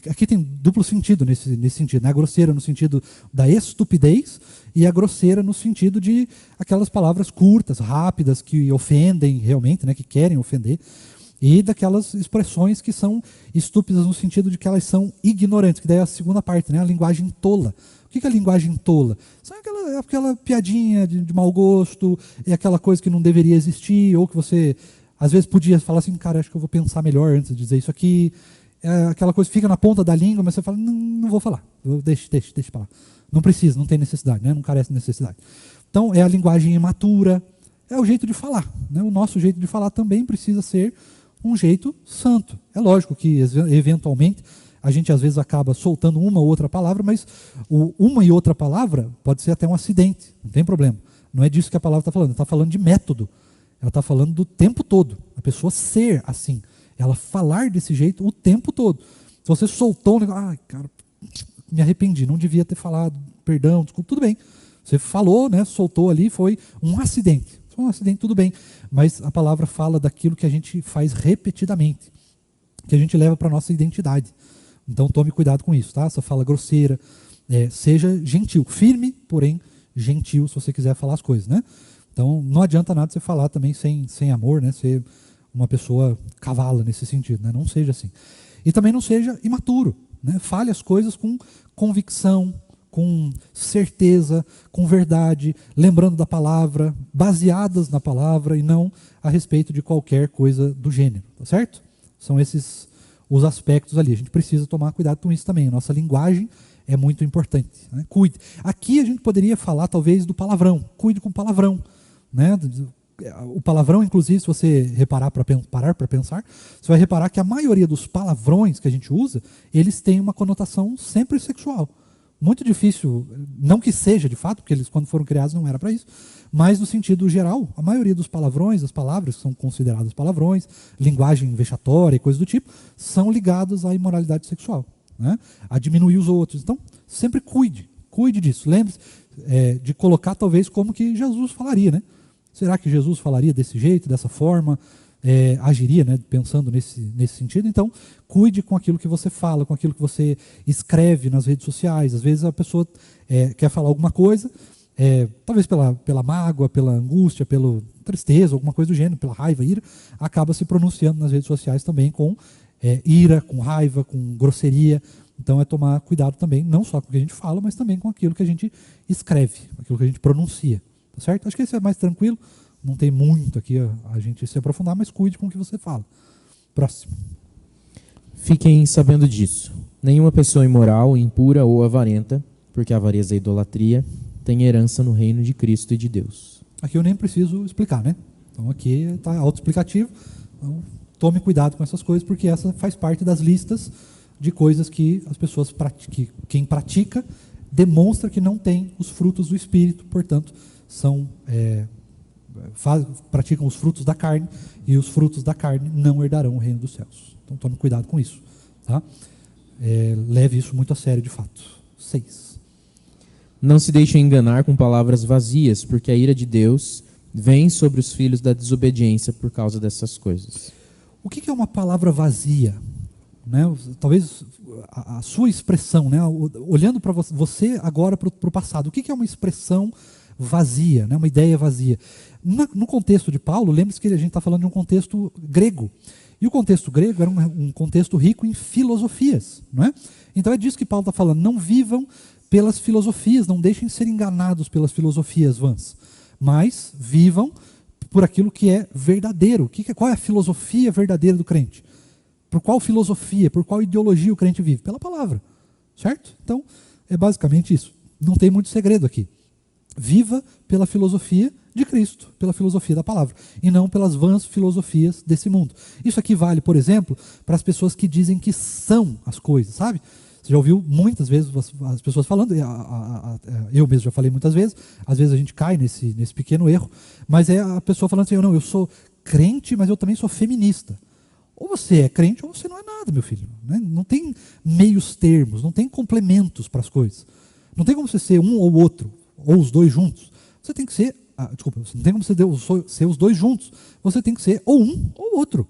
aqui tem duplo sentido nesse sentido, né? A grosseira no sentido da estupidez e a grosseira no sentido de aquelas palavras curtas, rápidas, que ofendem realmente, né? Que querem ofender, e daquelas expressões que são estúpidas no sentido de que elas são ignorantes, que daí é a segunda parte, né? A linguagem tola. que é linguagem tola? São aquela piadinha de mau gosto, é aquela coisa que não deveria existir, ou que você, às vezes, podia falar assim, cara, acho que eu vou pensar melhor antes de dizer isso aqui. É aquela coisa que fica na ponta da língua, mas você fala, não vou falar, deixa para lá. Não precisa, não tem necessidade, né? Não carece de necessidade. Então, é a linguagem imatura, é o jeito de falar. Né? O nosso jeito de falar também precisa ser um jeito santo. É lógico que, eventualmente, a gente às vezes acaba soltando uma ou outra palavra, mas uma e outra palavra pode ser até um acidente, não tem problema. Não é disso que a palavra está falando, ela está falando de método. Ela está falando do tempo todo. A pessoa ser assim, ela falar desse jeito o tempo todo. Se você soltou um negócio, cara, me arrependi, não devia ter falado, perdão, desculpa, tudo bem. Você falou, né, soltou ali, foi um acidente. Foi um acidente, tudo bem. Mas a palavra fala daquilo que a gente faz repetidamente, que a gente leva para a nossa identidade. Então tome cuidado com isso, tá? Essa fala grosseira, seja gentil, firme, porém gentil, se você quiser falar as coisas, né? Então não adianta nada você falar também sem amor, né? Ser uma pessoa cavala nesse sentido, né? Não seja assim. E também não seja imaturo, né? Fale as coisas com convicção, com certeza, com verdade, lembrando da palavra, baseadas na palavra e não a respeito de qualquer coisa do gênero, tá certo? São esses os aspectos ali. A gente precisa tomar cuidado com isso também. A nossa linguagem é muito importante. Né? Cuide. Aqui a gente poderia falar talvez do palavrão. Cuide com o palavrão. Né? O palavrão, inclusive, se você parar para pensar, você vai reparar que a maioria dos palavrões que a gente usa, eles têm uma conotação sempre sexual. Muito difícil, não que seja de fato, porque eles quando foram criados não era para isso, mas no sentido geral, a maioria dos palavrões, as palavras que são consideradas palavrões, linguagem vexatória e coisas do tipo, são ligadas à imoralidade sexual, né? A diminuir os outros. Então, sempre cuide disso. Lembre-se de colocar talvez como que Jesus falaria, né? Será que Jesus falaria desse jeito, dessa forma? Agiria, né, pensando nesse sentido. Então, cuide com aquilo que você fala, com aquilo que você escreve nas redes sociais. Às vezes a pessoa quer falar alguma coisa, talvez pela mágoa, pela angústia, pela tristeza, alguma coisa do gênero, pela raiva, ira, acaba se pronunciando nas redes sociais também com ira, com raiva, com grosseria. Então é tomar cuidado também, não só com o que a gente fala, mas também com aquilo que a gente escreve, aquilo que a gente pronuncia. Tá certo? Acho que esse é mais tranquilo. Não tem muito aqui a gente se aprofundar, mas cuide com o que você fala. Próximo. Fiquem sabendo disso. Nenhuma pessoa imoral, impura ou avarenta, porque a avareza é idolatria, tem herança no reino de Cristo e de Deus. Aqui eu nem preciso explicar, né? Então aqui está autoexplicativo. Então, tome cuidado com essas coisas, porque essa faz parte das listas de coisas que as pessoas quem pratica demonstra que não tem os frutos do Espírito, portanto, praticam os frutos da carne, e os frutos da carne não herdarão o reino dos céus. Então tome cuidado com isso. Tá? Leve isso muito a sério, de fato. 6. Não se deixem enganar com palavras vazias, porque a ira de Deus vem sobre os filhos da desobediência por causa dessas coisas. O que é uma palavra vazia? Né? Talvez a sua expressão, né? Olhando para você agora para o passado, o que é uma expressão vazia, né? Uma ideia vazia? No contexto de Paulo, lembre-se que a gente está falando de um contexto grego. E o contexto grego era um contexto rico em filosofias. Não é? Então é disso que Paulo está falando. Não vivam pelas filosofias, não deixem ser enganados pelas filosofias vãs, mas vivam por aquilo que é verdadeiro. Qual é a filosofia verdadeira do crente? Por qual filosofia, por qual ideologia o crente vive? Pela palavra. Certo? Então, é basicamente isso. Não tem muito segredo aqui. Viva pela filosofia de Cristo, pela filosofia da palavra, e não pelas vãs filosofias desse mundo. Isso aqui vale, por exemplo, para as pessoas que dizem que são as coisas, sabe? Você já ouviu muitas vezes as pessoas falando, eu mesmo já falei muitas vezes, às vezes a gente cai nesse pequeno erro, mas é a pessoa falando assim, eu sou crente, mas eu também sou feminista. Ou você é crente ou você não é nada, meu filho. Né? Não tem meios termos, não tem complementos para as coisas. Não tem como você ser um ou outro, ou os dois juntos. Você tem que ser, você não tem como ser os dois juntos. Você tem que ser ou um ou outro.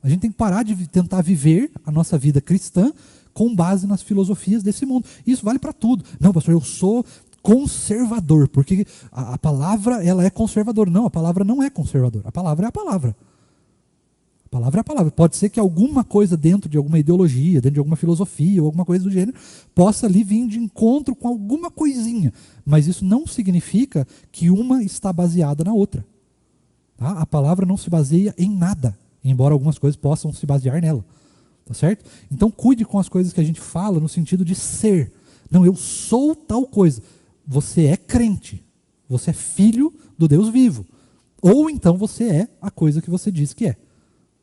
A gente tem que parar de tentar viver a nossa vida cristã com base nas filosofias desse mundo. Isso vale para tudo. Não, pastor, eu sou conservador, porque a palavra ela é conservadora. Não, a palavra não é conservadora. A palavra é a palavra. A palavra é a palavra. Pode ser que alguma coisa dentro de alguma ideologia, dentro de alguma filosofia ou alguma coisa do gênero, possa ali vir de encontro com alguma coisinha. Mas isso não significa que uma está baseada na outra. Tá? A palavra não se baseia em nada, embora algumas coisas possam se basear nela. Tá certo? Então cuide com as coisas que a gente fala no sentido de ser. Não, eu sou tal coisa. Você é crente. Você é filho do Deus vivo. Ou então você é a coisa que você diz que é.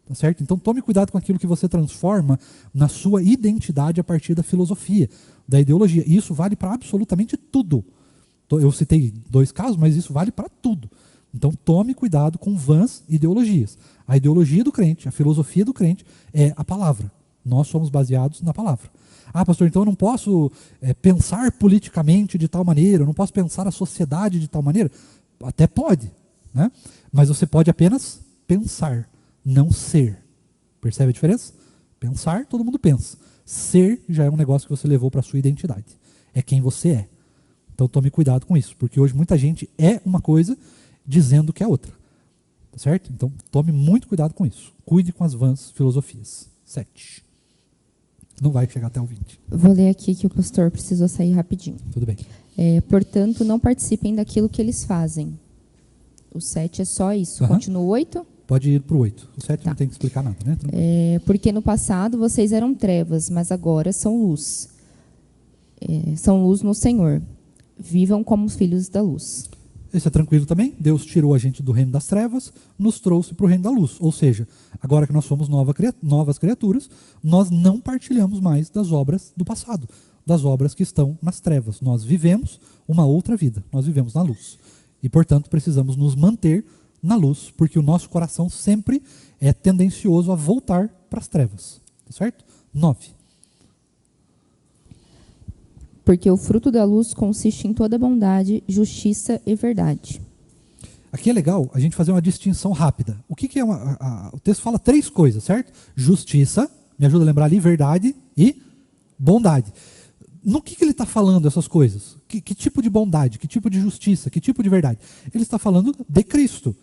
Tá certo? Então tome cuidado com aquilo que você transforma na sua identidade a partir da filosofia, da ideologia. E isso vale para absolutamente tudo. Eu citei 2 casos, mas isso vale para tudo. Então tome cuidado com vãs ideologias. A ideologia do crente, a filosofia do crente é a palavra. Nós somos baseados na palavra. Ah, pastor, então eu não posso pensar politicamente de tal maneira, eu não posso pensar a sociedade de tal maneira. Até pode, né? Mas você pode apenas pensar, não ser. Percebe a diferença? Pensar, todo mundo pensa. Ser já é um negócio que você levou para a sua identidade. É quem você é. Então tome cuidado com isso, porque hoje muita gente é uma coisa dizendo que é outra. Tá certo? Então tome muito cuidado com isso. Cuide com as vãs filosofias. 7. Não vai chegar até o 20. Vou ler aqui que o pastor precisou sair rapidinho. Tudo bem. Portanto, não participem daquilo que eles fazem. O 7 é só isso. Continua o 8? Pode ir para o 8. O 7 não tem que explicar nada, né? Porque no passado vocês eram trevas, mas agora são luz. São luz no Senhor. Vivam como filhos da luz. Esse é tranquilo também. Deus tirou a gente do reino das trevas, nos trouxe para o reino da luz. Ou seja, agora que nós somos novas criaturas, nós não partilhamos mais das obras do passado, das obras que estão nas trevas. Nós vivemos uma outra vida, nós vivemos na luz. E, portanto, precisamos nos manter na luz, porque o nosso coração sempre é tendencioso a voltar para as trevas. Tá certo? 9. Porque o fruto da luz consiste em toda bondade, justiça e verdade. Aqui é legal a gente fazer uma distinção rápida. O que é o texto fala 3 coisas, certo? Justiça, me ajuda a lembrar ali, verdade e bondade. No que ele está falando essas coisas? Que tipo de bondade, que tipo de justiça, que tipo de verdade? Ele está falando de Cristo.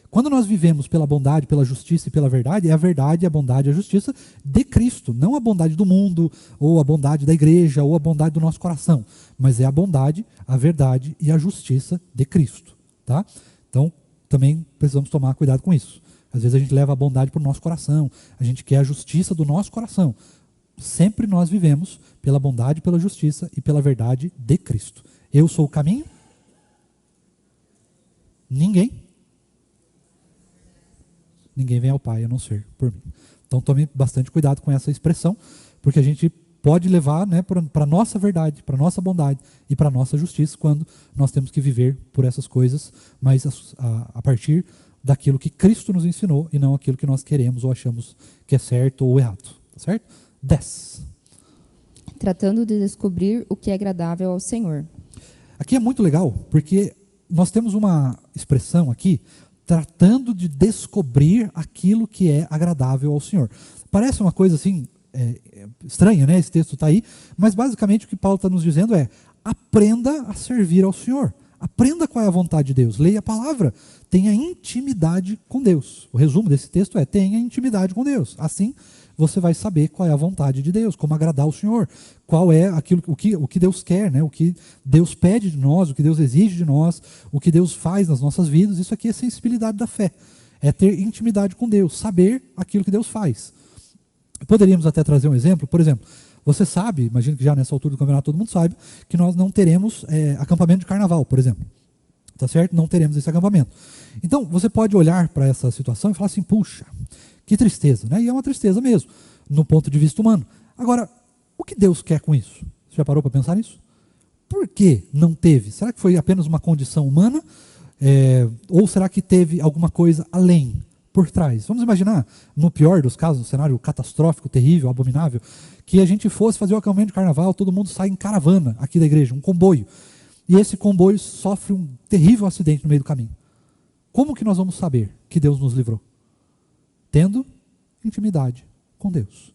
Quando nós vivemos pela bondade, pela justiça e pela verdade, é a verdade, a bondade e a justiça de Cristo. Não a bondade do mundo, ou a bondade da igreja, ou a bondade do nosso coração. Mas é a bondade, a verdade e a justiça de Cristo. Tá? Então, também precisamos tomar cuidado com isso. Às vezes a gente leva a bondade para o nosso coração, a gente quer a justiça do nosso coração. Sempre nós vivemos pela bondade, pela justiça e pela verdade de Cristo. Eu sou o caminho? Ninguém vem ao Pai a não ser por mim. Então tome bastante cuidado com essa expressão, porque a gente pode levar, né, para a nossa verdade, para a nossa bondade e para a nossa justiça, quando nós temos que viver por essas coisas, mas a partir daquilo que Cristo nos ensinou e não aquilo que nós queremos ou achamos que é certo ou errado. Tá certo? 10. Tratando de descobrir o que é agradável ao Senhor. Aqui é muito legal, porque nós temos uma expressão aqui, tratando de descobrir aquilo que é agradável ao Senhor. Parece uma coisa assim, estranha, né? Esse texto está aí, mas basicamente o que Paulo está nos dizendo é: aprenda a servir ao Senhor. Aprenda qual é a vontade de Deus. Leia a palavra. Tenha intimidade com Deus. O resumo desse texto é: tenha intimidade com Deus. Assim, você vai saber qual é a vontade de Deus, como agradar o Senhor, qual é aquilo, o que Deus quer, né? O que Deus pede de nós, o que Deus exige de nós, o que Deus faz nas nossas vidas. Isso aqui é sensibilidade da fé. É ter intimidade com Deus, saber aquilo que Deus faz. Poderíamos até trazer um exemplo. Por exemplo, você sabe, imagino que já nessa altura do campeonato todo mundo sabe, que nós não teremos acampamento de carnaval, por exemplo. Tá certo? Não teremos esse acampamento. Então, você pode olhar para essa situação e falar assim: puxa, que tristeza, né? E é uma tristeza mesmo, no ponto de vista humano. Agora, o que Deus quer com isso? Você já parou para pensar nisso? Por que não teve? Será que foi apenas uma condição humana? Ou será que teve alguma coisa além, por trás? Vamos imaginar, no pior dos casos, um cenário catastrófico, terrível, abominável, que a gente fosse fazer o acampamento de carnaval, todo mundo sai em caravana aqui da igreja, um comboio. E esse comboio sofre um terrível acidente no meio do caminho. Como que nós vamos saber que Deus nos livrou? Tendo intimidade com Deus.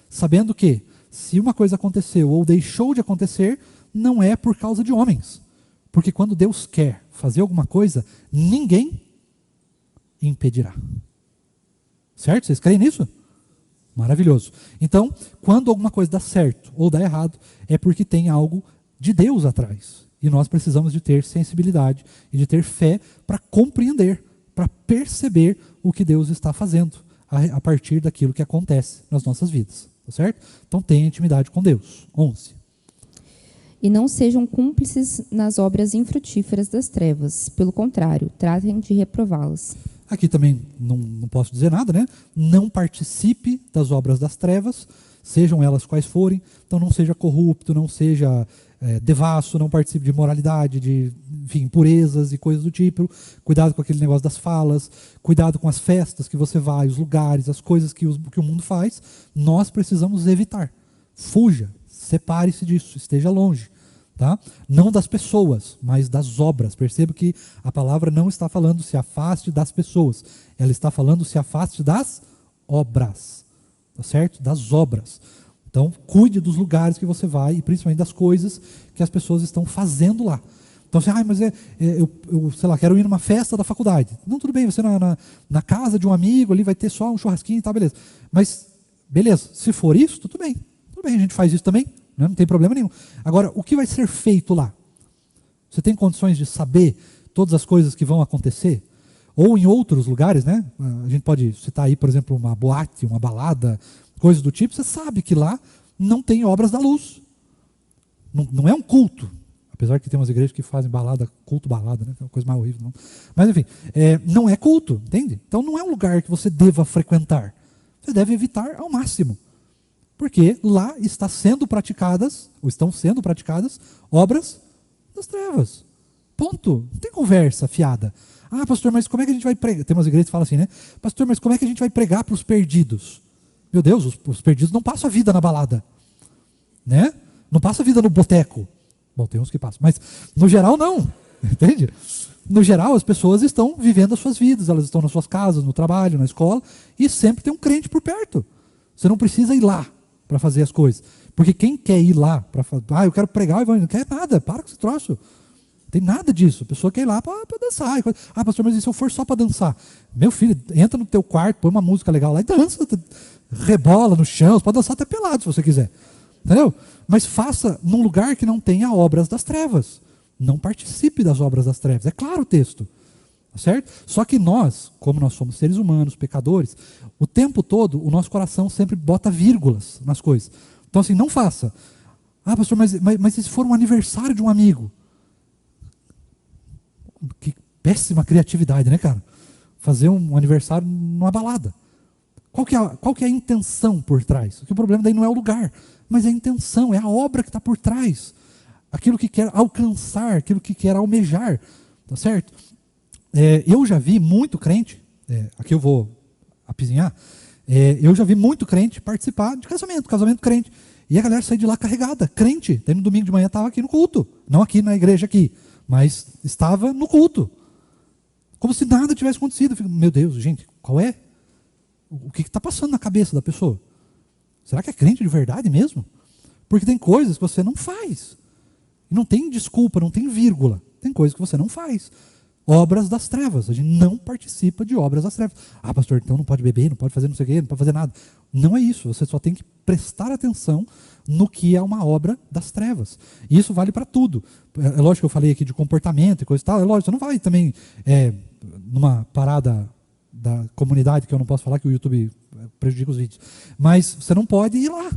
Sabendo que, se uma coisa aconteceu ou deixou de acontecer, não é por causa de homens. Porque quando Deus quer fazer alguma coisa, ninguém impedirá. Certo? Vocês creem nisso? Maravilhoso. Então, quando alguma coisa dá certo ou dá errado, é porque tem algo de Deus atrás. E nós precisamos de ter sensibilidade e de ter fé para compreender, para perceber o que Deus está fazendo a partir daquilo que acontece nas nossas vidas. Tá certo? Então, tenha intimidade com Deus. 11. E não sejam cúmplices nas obras infrutíferas das trevas. Pelo contrário, tratem de reprová-las. Aqui também não posso dizer nada, né? Não participe das obras das trevas, sejam elas quais forem. Então não seja corrupto, não seja devasso, não participe de imoralidade, de impurezas e coisas do tipo. Cuidado com aquele negócio das falas, cuidado com as festas que você vai, os lugares, as coisas que o mundo faz. Nós precisamos evitar. Fuja, separe-se disso, esteja longe. Tá? Não das pessoas, mas das obras. Perceba que a palavra não está falando se afaste das pessoas, ela está falando se afaste das obras, tá certo? Das obras. Então, cuide dos lugares que você vai e principalmente das coisas que as pessoas estão fazendo lá. Então, você, mas eu sei lá, quero ir numa festa da faculdade. Não, tudo bem, você na casa de um amigo ali vai ter só um churrasquinho e tá, beleza. Mas, beleza, se for isso, tudo bem, a gente faz isso também. Não tem problema nenhum. Agora, o que vai ser feito lá? Você tem condições de saber todas as coisas que vão acontecer? Ou em outros lugares, né? A gente pode citar aí, por exemplo, uma boate, uma balada, coisas do tipo. Você sabe que lá não tem obras da luz. Não é um culto. Apesar que tem umas igrejas que fazem balada, culto balada, né? É uma coisa mais horrível. Não. Mas enfim, não é culto, entende? Então não é um lugar que você deva frequentar. Você deve evitar ao máximo. Porque lá estão sendo praticadas obras das trevas. Ponto. Não tem conversa fiada. Ah, pastor, mas como é que a gente vai pregar? Tem umas igrejas que falam assim, né? Pastor, mas como é que a gente vai pregar para os perdidos? Meu Deus, os perdidos não passam a vida na balada. Né? Não passam a vida no boteco. Bom, tem uns que passam, mas no geral não. Entende? No geral, as pessoas estão vivendo as suas vidas, elas estão nas suas casas, no trabalho, na escola, e sempre tem um crente por perto. Você não precisa ir lá para fazer as coisas. Porque quem quer ir lá para fazer, eu quero pregar o evangelho, não quer nada, para com esse troço. Não tem nada disso. A pessoa quer ir lá para dançar. Pastor, mas e se eu for só para dançar? Meu filho, entra no teu quarto, põe uma música legal lá e dança, rebola no chão, você pode dançar até pelado se você quiser. Entendeu? Mas faça num lugar que não tenha obras das trevas. Não participe das obras das trevas. É claro o texto. Certo? Só que nós, como nós somos seres humanos, pecadores, o tempo todo o nosso coração sempre bota vírgulas nas coisas. Então assim, não faça. Ah, pastor, mas se for um aniversário de um amigo? Que péssima criatividade, né, cara? Fazer um aniversário numa balada. Qual que é a intenção por trás? Porque o problema daí não é o lugar, mas é a intenção, é a obra que está por trás. Aquilo que quer alcançar, aquilo que quer almejar. Tá certo? Eu já vi muito crente, aqui eu vou apizinhar, eu já vi muito crente participar de casamento crente. E a galera sair de lá carregada, crente. Daí no domingo de manhã estava aqui no culto. Não aqui na igreja aqui, mas estava no culto. Como se nada tivesse acontecido. Eu fico, meu Deus, gente, qual é? O que está passando na cabeça da pessoa? Será que é crente de verdade mesmo? Porque tem coisas que você não faz. E não tem desculpa, não tem vírgula. Tem coisas que você não faz. Obras das trevas. A gente não participa de obras das trevas. Ah, pastor, então não pode beber, não pode fazer não sei o quê, não pode fazer nada. Não é isso. Você só tem que prestar atenção no que é uma obra das trevas. E isso vale para tudo. É lógico que eu falei aqui de comportamento e coisa e tal. É lógico, você não vai também numa parada da comunidade, que eu não posso falar que o YouTube prejudica os vídeos. Mas você não pode ir lá.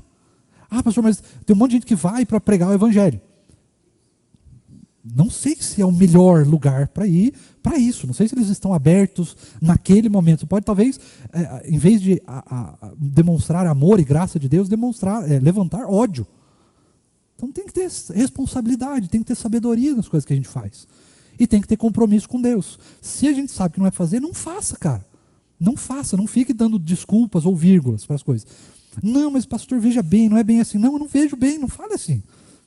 Ah, pastor, mas tem um monte de gente que vai para pregar o evangelho. Não sei se é o melhor lugar para ir para isso. Não sei se eles estão abertos naquele momento. Pode, talvez, em vez de demonstrar amor e graça de Deus, levantar ódio. Então tem que ter responsabilidade, tem que ter sabedoria nas coisas que a gente faz. E tem que ter compromisso com Deus. Se a gente sabe que não é fazer, não faça, cara. Não faça, não fique dando desculpas ou vírgulas para as coisas. Não, mas pastor, veja bem, não é bem assim. Não, eu não vejo bem, não fale assim.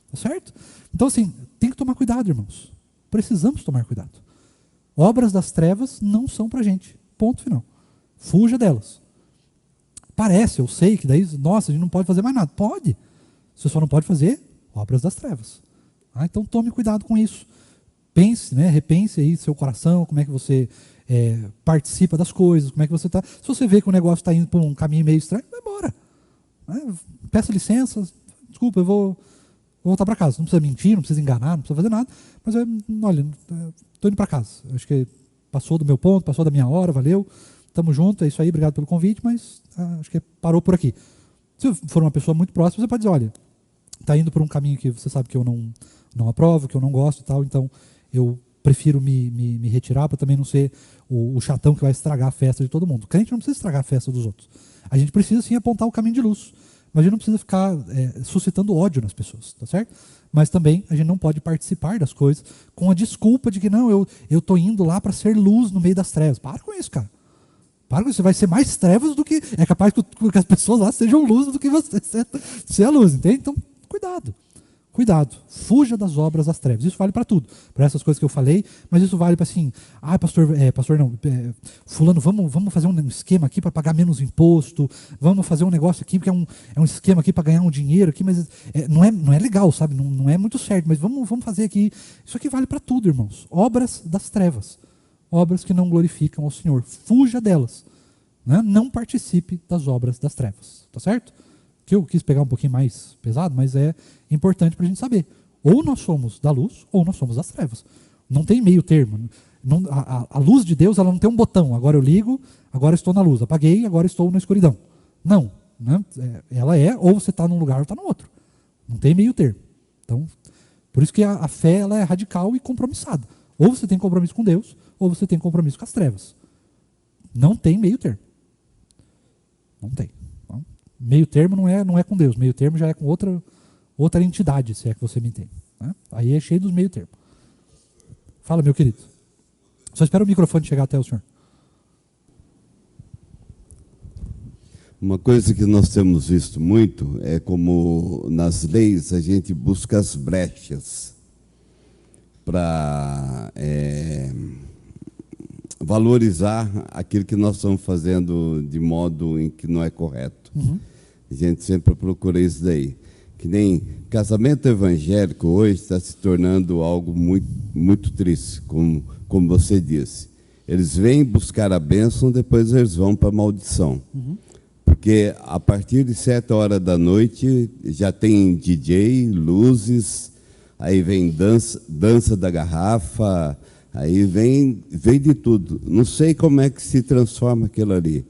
Tá certo? Então, assim, tem que tomar cuidado, irmãos. Precisamos tomar cuidado. Obras das trevas não são pra gente. Ponto final. Fuja delas. Parece, eu sei que daí, nossa, a gente não pode fazer mais nada. Pode. Você só não pode fazer obras das trevas. Então tome cuidado com isso. pense, né, repense aí seu coração, como é que você participa das coisas, como é que você está. Se você vê que o negócio está indo por um caminho meio estranho, vai embora. Né? Peça licença, desculpa, eu vou voltar para casa. Não precisa mentir, não precisa enganar, não precisa fazer nada, mas olha, estou indo para casa. Acho que passou do meu ponto, passou da minha hora, valeu, estamos juntos, é isso aí, obrigado pelo convite, mas acho que parou por aqui. Se for uma pessoa muito próxima, você pode dizer, olha, está indo por um caminho que você sabe que eu não aprovo, que eu não gosto e tal, então eu prefiro me retirar para também não ser o chatão que vai estragar a festa de todo mundo. O crente não precisa estragar a festa dos outros. A gente precisa sim apontar o caminho de luz, mas a gente não precisa ficar suscitando ódio nas pessoas, tá certo? Mas também a gente não pode participar das coisas com a desculpa de que não, eu estou indo lá para ser luz no meio das trevas. Para com isso, cara. Para com isso, você vai ser mais trevas do que... É capaz que as pessoas lá sejam luz do que você ser a luz, entende? Então, cuidado. Cuidado, fuja das obras das trevas. Isso vale para tudo, para essas coisas que eu falei, mas isso vale para assim, fulano, vamos fazer um esquema aqui para pagar menos imposto, vamos fazer um negócio aqui, porque é um esquema aqui para ganhar um dinheiro aqui, mas não é legal, sabe? Não é muito certo, mas vamos fazer aqui. Isso aqui vale para tudo, irmãos. Obras das trevas, obras que não glorificam ao Senhor. Fuja delas, né? Não participe das obras das trevas, tá certo? Que eu quis pegar um pouquinho mais pesado, mas é importante para a gente saber. Ou nós somos da luz, ou nós somos das trevas. Não tem meio termo. A luz de Deus, ela não tem um botão. Agora eu ligo, agora estou na luz. Apaguei, agora estou na escuridão. Não. Né? Ela ou você está num lugar ou está no outro. Não tem meio termo. Então, por isso que a fé ela é radical e compromissada. Ou você tem compromisso com Deus, ou você tem compromisso com as trevas. Não tem meio termo. Não tem. Meio termo não é com Deus, meio termo já é com outra entidade, se é que você me entende. Né? Aí é cheio dos meio termo. Fala, meu querido. Só espera o microfone chegar até o senhor. Uma coisa que nós temos visto muito é como nas leis a gente busca as brechas para valorizar aquilo que nós estamos fazendo de modo em que não é correto. Uhum. A gente sempre procura isso daí. Que nem casamento evangélico hoje está se tornando algo muito, muito triste, como você disse. Eles vêm buscar a bênção, depois eles vão para a maldição. Uhum. Porque a partir de 7 horas da noite já tem DJ, luzes, aí vem dança da garrafa, aí vem de tudo. Não sei como é que se transforma aquilo ali.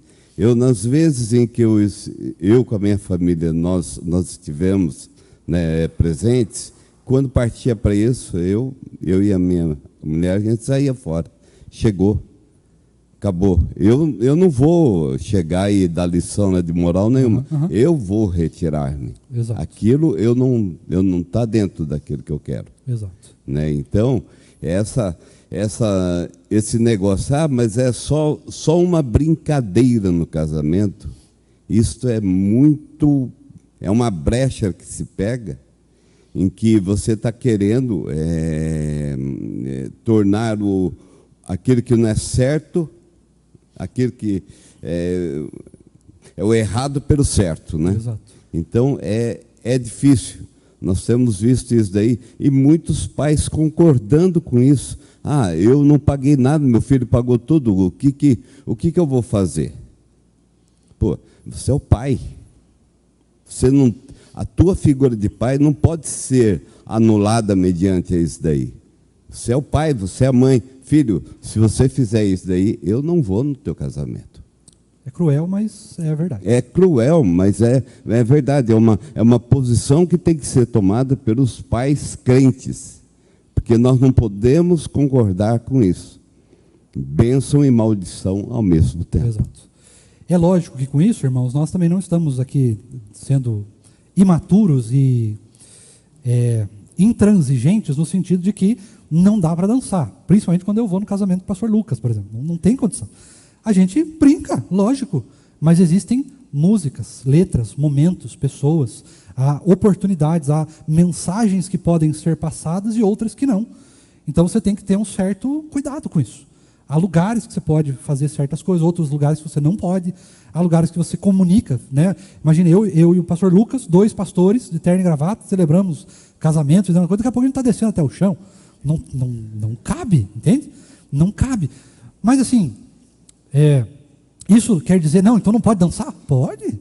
Nas vezes em que eu com a minha família, nós estivemos, né, presentes, quando partia para isso, eu e a minha mulher, a gente saía fora. Chegou, acabou. Eu não vou chegar e dar lição de moral nenhuma. Uhum. Eu vou retirar-me. Exato. Aquilo eu não está dentro daquilo que eu quero. Exato. Né? Então, esse negócio, mas é só uma brincadeira no casamento, isto é uma brecha que se pega, em que você está querendo tornar aquilo que não é certo, aquilo que é o errado pelo certo, né? Exato. Então, é difícil. Nós temos visto isso daí, e muitos pais concordando com isso. Eu não paguei nada, meu filho pagou tudo, o que eu vou fazer? Pô, você é o pai. A tua figura de pai não pode ser anulada mediante isso daí. Você é o pai, você é a mãe. Filho, se você fizer isso daí, eu não vou no teu casamento. É cruel, mas é a verdade. É cruel, mas é verdade. É uma posição que tem que ser tomada pelos pais crentes. Porque nós não podemos concordar com isso. Bênção e maldição ao mesmo tempo. Exato. É lógico que com isso, irmãos, nós também não estamos aqui sendo imaturos e intransigentes no sentido de que não dá para dançar. Principalmente quando eu vou no casamento do pastor Lucas, por exemplo. Não tem condição. A gente brinca, lógico, mas existem músicas, letras, momentos, pessoas, há oportunidades, há mensagens que podem ser passadas e outras que não. Então você tem que ter um certo cuidado com isso. Há lugares que você pode fazer certas coisas, outros lugares que você não pode, há lugares que você comunica, né? Imagina, eu e o pastor Lucas, 2 pastores de terno e gravata, celebramos casamento, fizemos uma coisa, daqui a pouco a gente está descendo até o chão, Não cabe, entende? Não cabe. Mas assim, isso quer dizer, não, então não pode dançar? Pode.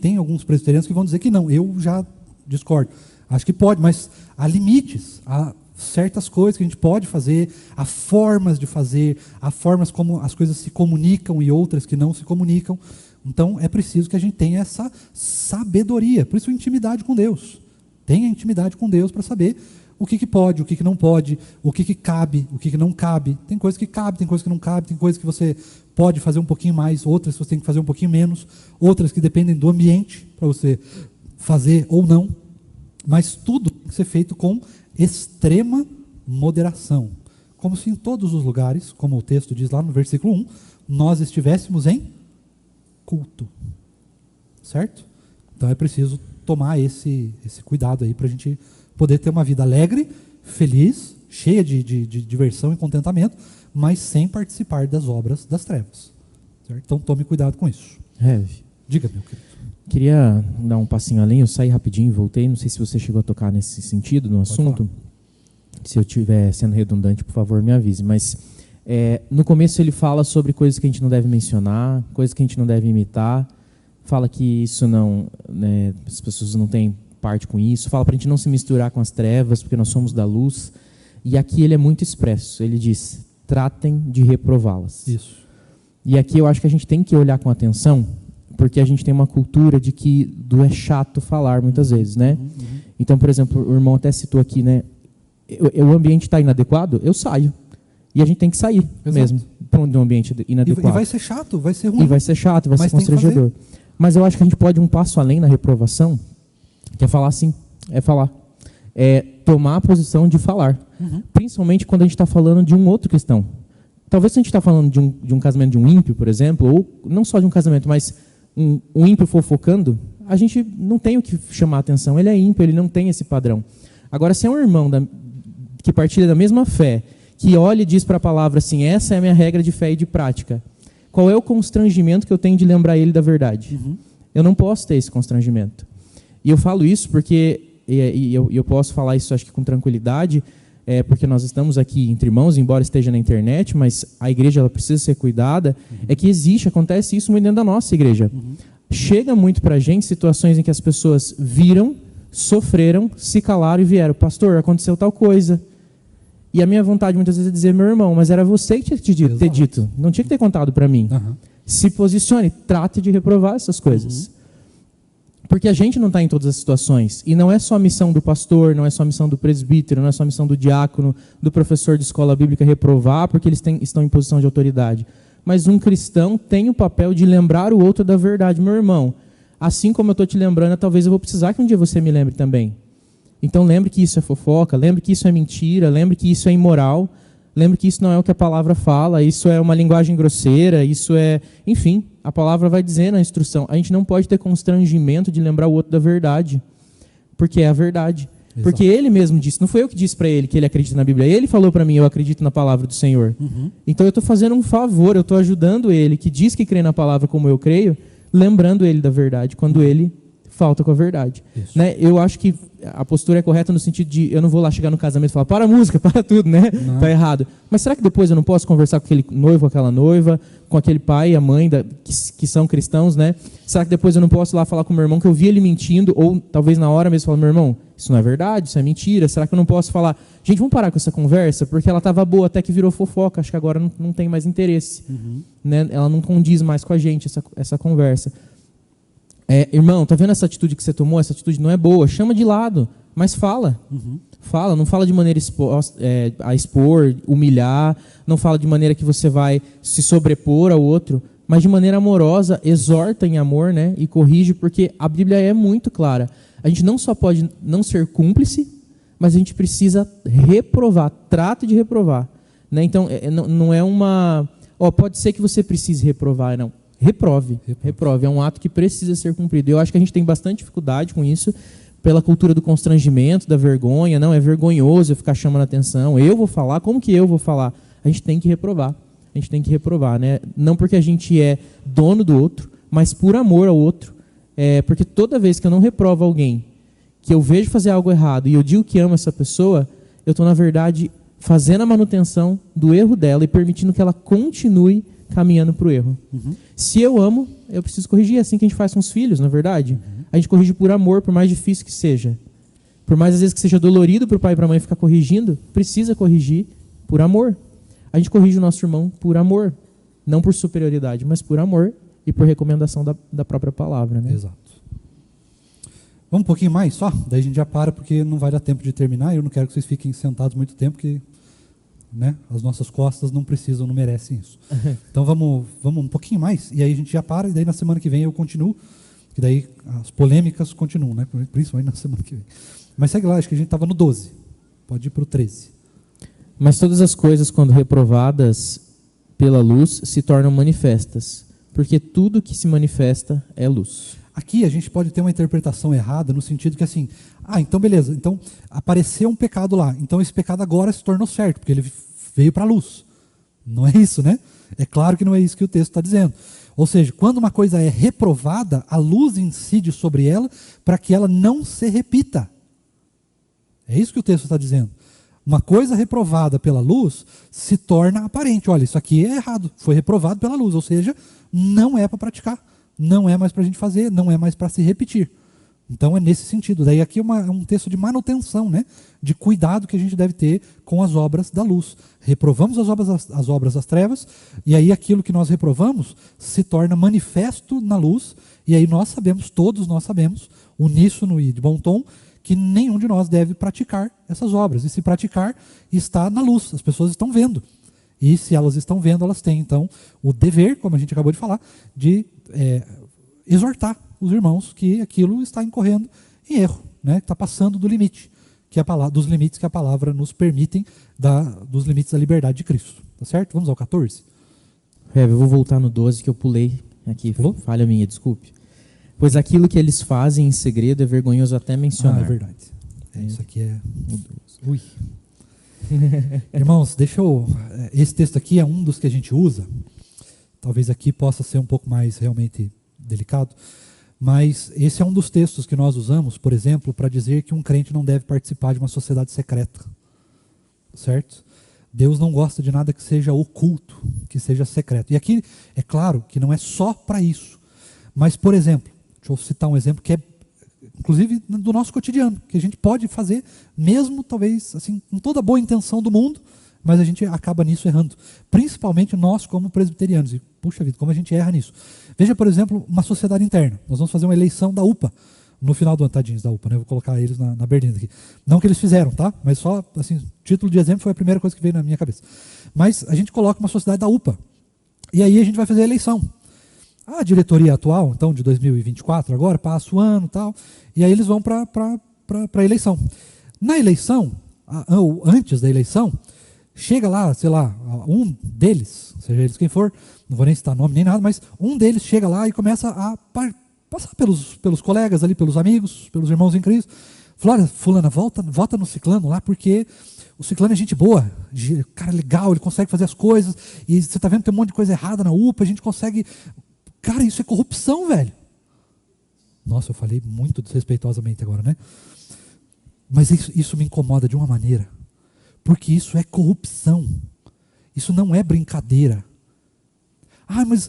Tem alguns presbiterianos que vão dizer que não. Eu já discordo. Acho que pode, mas há limites, há certas coisas que a gente pode fazer, há formas de fazer, há formas como as coisas se comunicam e outras que não se comunicam. Então é preciso que a gente tenha essa sabedoria, por isso intimidade com Deus. Tenha intimidade com Deus para saber o que pode, o que não pode, o que cabe, o que não cabe. Tem coisas que cabe, tem coisas que não cabe, tem coisas que você pode fazer um pouquinho mais, outras que você tem que fazer um pouquinho menos, outras que dependem do ambiente para você fazer ou não. Mas tudo tem que ser feito com extrema moderação. Como se em todos os lugares, como o texto diz lá no versículo 1, nós estivéssemos em culto. Certo? Então é preciso tomar esse cuidado aí para a gente poder ter uma vida alegre, feliz, cheia de diversão e contentamento, mas sem participar das obras das trevas. Certo? Então tome cuidado com isso. Diga, meu querido. Queria dar um passinho além, eu saí rapidinho e voltei, não sei se você chegou a tocar nesse sentido, no assunto. Se eu estiver sendo redundante, por favor, me avise. Mas no começo ele fala sobre coisas que a gente não deve mencionar, coisas que a gente não deve imitar, fala que isso não, né, as pessoas não têm parte com isso, fala para a gente não se misturar com as trevas, porque nós somos da luz. E aqui ele é muito expresso, ele diz, tratem de reprová-las. Isso. E aqui eu acho que a gente tem que olhar com atenção, porque a gente tem uma cultura de que é chato falar muitas vezes, né? Então, por exemplo, o irmão até citou aqui, né? O ambiente está inadequado, eu saio. E a gente tem que sair mesmo para um ambiente inadequado. E vai ser chato, vai ser ruim. E vai ser chato, vai ser constrangedor. Mas eu acho que a gente pode ir um passo além na reprovação, que é falar sim, é falar. É tomar a posição de falar. Principalmente quando a gente está falando de um outro cristão. Talvez se a gente está falando de um casamento de um ímpio, por exemplo, ou não só de um casamento, mas um ímpio fofocando, a gente não tem o que chamar a atenção. Ele é ímpio, ele não tem esse padrão. Agora, se é um irmão que partilha da mesma fé, que olha e diz para a palavra assim, essa é a minha regra de fé e de prática, qual é o constrangimento que eu tenho de lembrar ele da verdade? Eu não posso ter esse constrangimento. E eu falo isso porque, eu posso falar isso acho que com tranquilidade, porque nós estamos aqui entre irmãos, embora esteja na internet, mas a igreja ela precisa ser cuidada, é que acontece isso muito dentro da nossa igreja. Chega muito para a gente situações em que as pessoas viram, sofreram, se calaram e vieram. Pastor, aconteceu tal coisa. E a minha vontade muitas vezes é dizer, meu irmão, mas era você que tinha que ter dito, não tinha que ter contado para mim. Se posicione, trate de reprovar essas coisas. Porque a gente não está em todas as situações. E não é só a missão do pastor, não é só a missão do presbítero, não é só a missão do diácono, do professor de escola bíblica reprovar, porque eles estão em posição de autoridade. Mas um cristão tem o papel de lembrar o outro da verdade. Meu irmão, assim como eu estou te lembrando, talvez eu vou precisar que um dia você me lembre também. Então lembre que isso é fofoca, lembre que isso é mentira, lembre que isso é imoral, lembre que isso não é o que a palavra fala, isso é uma linguagem grosseira, isso é... Enfim, a palavra vai dizer na instrução. A gente não pode ter constrangimento de lembrar o outro da verdade, porque é a verdade. Exato. Porque ele mesmo disse, não foi eu que disse para ele que ele acredita na Bíblia, ele falou para mim, eu acredito na palavra do Senhor. Então eu estou fazendo um favor, eu estou ajudando ele, que diz que crê na palavra como eu creio, lembrando ele da verdade, quando ele falta com a verdade. Né? Eu acho que a postura é correta no sentido de eu não vou lá chegar no casamento e falar, para a música, para tudo, né? Está errado. Mas será que depois eu não posso conversar com aquele noivo, aquela noiva, com aquele pai e a mãe que são cristãos, né? Será que depois eu não posso ir lá falar com o meu irmão que eu vi ele mentindo, ou talvez na hora mesmo falar, meu irmão, isso não é verdade, isso é mentira. Será que eu não posso falar, gente, vamos parar com essa conversa, porque ela estava boa até que virou fofoca, acho que agora não tem mais interesse. Né? Ela não condiz mais com a gente, essa conversa. Irmão, tá vendo essa atitude que você tomou? Essa atitude não é boa, chama de lado, mas fala. Fala, não fala de maneira a expor, humilhar, não fala de maneira que você vai se sobrepor ao outro, mas de maneira amorosa, exorta em amor, né? E corrige, porque a Bíblia é muito clara. A gente não só pode não ser cúmplice, mas a gente precisa reprovar, trate de reprovar. Né? Então, não é uma... pode ser que você precise reprovar, não. Reprove. É um ato que precisa ser cumprido. Eu acho que a gente tem bastante dificuldade com isso, pela cultura do constrangimento, da vergonha. Não, é vergonhoso eu ficar chamando a atenção. Eu vou falar? Como que eu vou falar? A gente tem que reprovar. Né? Não porque a gente é dono do outro, mas por amor ao outro. Porque toda vez que eu não reprovo alguém, que eu vejo fazer algo errado e eu digo que amo essa pessoa, eu estou, na verdade, fazendo a manutenção do erro dela e permitindo que ela continue caminhando para o erro. Se eu amo, eu preciso corrigir. É assim que a gente faz com os filhos, na verdade. A gente corrige por amor, por mais difícil que seja. Por mais, às vezes, que seja dolorido para o pai e para a mãe ficar corrigindo, precisa corrigir por amor. A gente corrige o nosso irmão por amor. Não por superioridade, mas por amor e por recomendação da própria palavra. Né? Exato. Vamos um pouquinho mais só? Daí a gente já para, porque não vai dar tempo de terminar. Eu não quero que vocês fiquem sentados muito tempo, porque, né, as nossas costas não precisam, não merecem isso. Então vamos um pouquinho mais, e aí a gente já para, e daí na semana que vem eu continuo, que daí as polêmicas continuam, né, principalmente na semana que vem. Mas segue lá, acho que a gente estava no 12. Pode ir para o 13. Mas todas as coisas, quando reprovadas pela luz, se tornam manifestas, porque tudo que se manifesta é luz. Aqui a gente pode ter uma interpretação errada no sentido que assim, então beleza, então apareceu um pecado lá, então esse pecado agora se tornou certo, porque ele veio para a luz. Não é isso, né? É claro que não é isso que o texto está dizendo. Ou seja, quando uma coisa é reprovada, a luz incide sobre ela para que ela não se repita. É isso que o texto está dizendo. Uma coisa reprovada pela luz se torna aparente. Olha, isso aqui é errado, foi reprovado pela luz, ou seja, não é para praticar. Não é mais para a gente fazer, não é mais para se repetir. Então é nesse sentido. Daí aqui é um texto de manutenção, né? De cuidado que a gente deve ter com as obras da luz. Reprovamos as obras das trevas, e aí aquilo que nós reprovamos se torna manifesto na luz, e aí nós sabemos, todos nós sabemos, uníssono e de bom tom, que nenhum de nós deve praticar essas obras. E se praticar, está na luz, as pessoas estão vendo. E se elas estão vendo, elas têm, então, o dever, como a gente acabou de falar, de exortar os irmãos que aquilo está incorrendo em erro, né? Está passando do limite, dos limites que a palavra nos permitem, dos limites da liberdade de Cristo. Tá certo? Vamos ao 14? Eu vou voltar no 12 que eu pulei aqui. Pulou? Falha minha, desculpe. Pois aquilo que eles fazem em segredo é vergonhoso até mencionar. É verdade. Isso aqui é... Ui. Irmãos, esse texto aqui é um dos que a gente usa. Talvez aqui possa ser um pouco mais realmente delicado, mas esse é um dos textos que nós usamos, por exemplo, para dizer que um crente não deve participar de uma sociedade secreta. Certo? Deus não gosta de nada que seja oculto, que seja secreto. E aqui, é claro que não é só para isso. Mas, por exemplo, deixa eu citar um exemplo que é, inclusive, do nosso cotidiano, que a gente pode fazer, mesmo, talvez, assim, com toda a boa intenção do mundo, mas a gente acaba nisso errando. Principalmente nós, como presbiterianos. E, puxa vida, como a gente erra nisso. Veja, por exemplo, uma sociedade interna. Nós vamos fazer uma eleição da UPA, no final do ano, tadinhos da UPA, né? Eu vou colocar eles na berlinda aqui. Não que eles fizeram, tá? Mas só, assim, título de exemplo foi a primeira coisa que veio na minha cabeça. Mas a gente coloca uma sociedade da UPA. E aí a gente vai fazer a eleição. A diretoria atual, então, de 2024, agora, passa o ano e tal, e aí eles vão para a eleição. Na eleição, ou antes da eleição, chega lá, sei lá, um deles, seja eles quem for, não vou nem citar nome nem nada, mas um deles chega lá e começa a passar pelos colegas ali, pelos amigos, pelos irmãos em Cristo. Fala, olha, fulana, vota no ciclano lá, porque o ciclano é gente boa, cara legal, ele consegue fazer as coisas, e você está vendo que tem um monte de coisa errada na UPA, a gente consegue... Cara, isso é corrupção, velho. Nossa, eu falei muito desrespeitosamente agora, né? Mas isso me incomoda de uma maneira, porque isso é corrupção. Isso não é brincadeira. Mas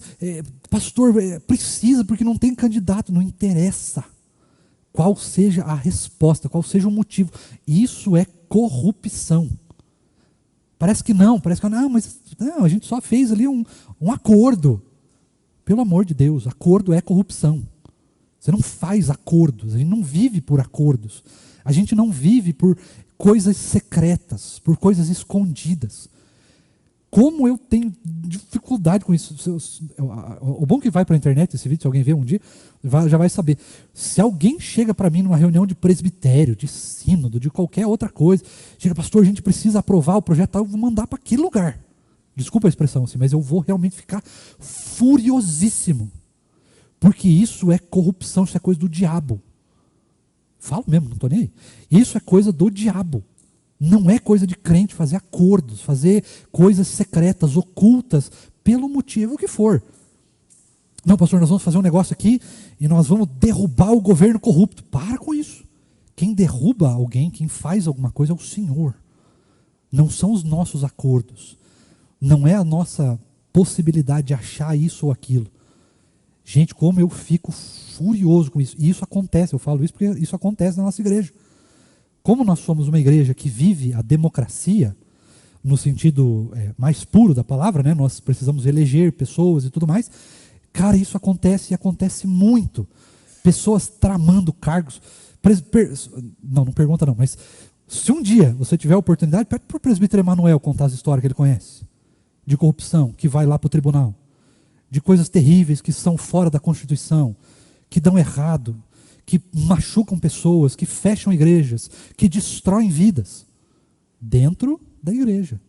pastor, precisa porque não tem candidato. Não interessa qual seja a resposta, qual seja o motivo. Isso é corrupção. Parece que não, mas a gente só fez ali um acordo. Pelo amor de Deus, acordo é corrupção. Você não faz acordos, a gente não vive por acordos. A gente não vive por coisas secretas, por coisas escondidas. Como eu tenho dificuldade com isso. O bom que vai para a internet esse vídeo, se alguém ver um dia, já vai saber. Se alguém chega para mim numa reunião de presbitério, de sínodo, de qualquer outra coisa, chega, pastor, a gente precisa aprovar o projeto, eu vou mandar para aquele lugar. Desculpa a expressão assim, mas eu vou realmente ficar furiosíssimo. Porque isso é corrupção, isso é coisa do diabo. Falo mesmo, não estou nem aí. Isso é coisa do diabo. Não é coisa de crente fazer acordos, fazer coisas secretas, ocultas, pelo motivo que for. Não, pastor, nós vamos fazer um negócio aqui e nós vamos derrubar o governo corrupto. Para com isso. Quem derruba alguém, quem faz alguma coisa é o Senhor. não são os nossos acordos, não é a nossa possibilidade de achar isso ou aquilo. Gente, como eu fico furioso com isso. E isso acontece, eu falo isso porque isso acontece na nossa igreja. Como nós somos uma igreja que vive a democracia, no sentido mais puro da palavra, né? Nós precisamos eleger pessoas e tudo mais. Cara, isso acontece e acontece muito. Pessoas tramando cargos. Não pergunta não, mas se um dia você tiver a oportunidade, pede para o presbítero Emanuel contar as histórias que ele conhece, de corrupção, que vai lá para o tribunal, de coisas terríveis que são fora da Constituição, que dão errado, que machucam pessoas, que fecham igrejas, que destroem vidas, dentro da igreja.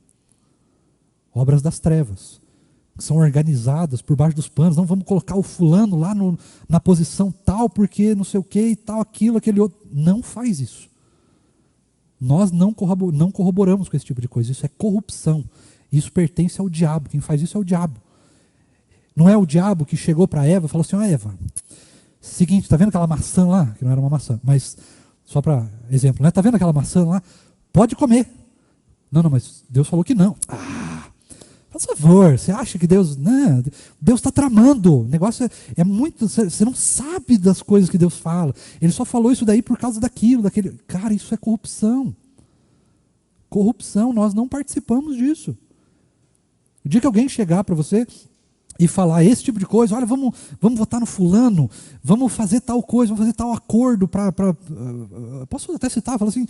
Obras das trevas, que são organizadas por baixo dos panos. Não vamos colocar o fulano lá na posição tal, porque não sei o que, e tal, aquilo, aquele outro. Não faz isso. Nós não corroboramos com esse tipo de coisa. Isso é corrupção. Isso pertence ao diabo. Quem faz isso é o diabo. Não é o diabo que chegou para Eva e falou assim: ó, Eva, seguinte, está vendo aquela maçã lá? Que não era uma maçã, mas só para exemplo, né? Está vendo aquela maçã lá? Pode comer. Não, mas Deus falou que não. Por favor, você acha que Deus... Não, Deus está tramando. O negócio é muito... Você não sabe das coisas que Deus fala. Ele só falou isso daí por causa daquilo, daquele... Cara, isso é corrupção. Corrupção, nós não participamos disso. O dia que alguém chegar para você e falar esse tipo de coisa, olha, vamos votar no fulano, vamos fazer tal coisa, vamos fazer tal acordo para posso até citar, falar assim,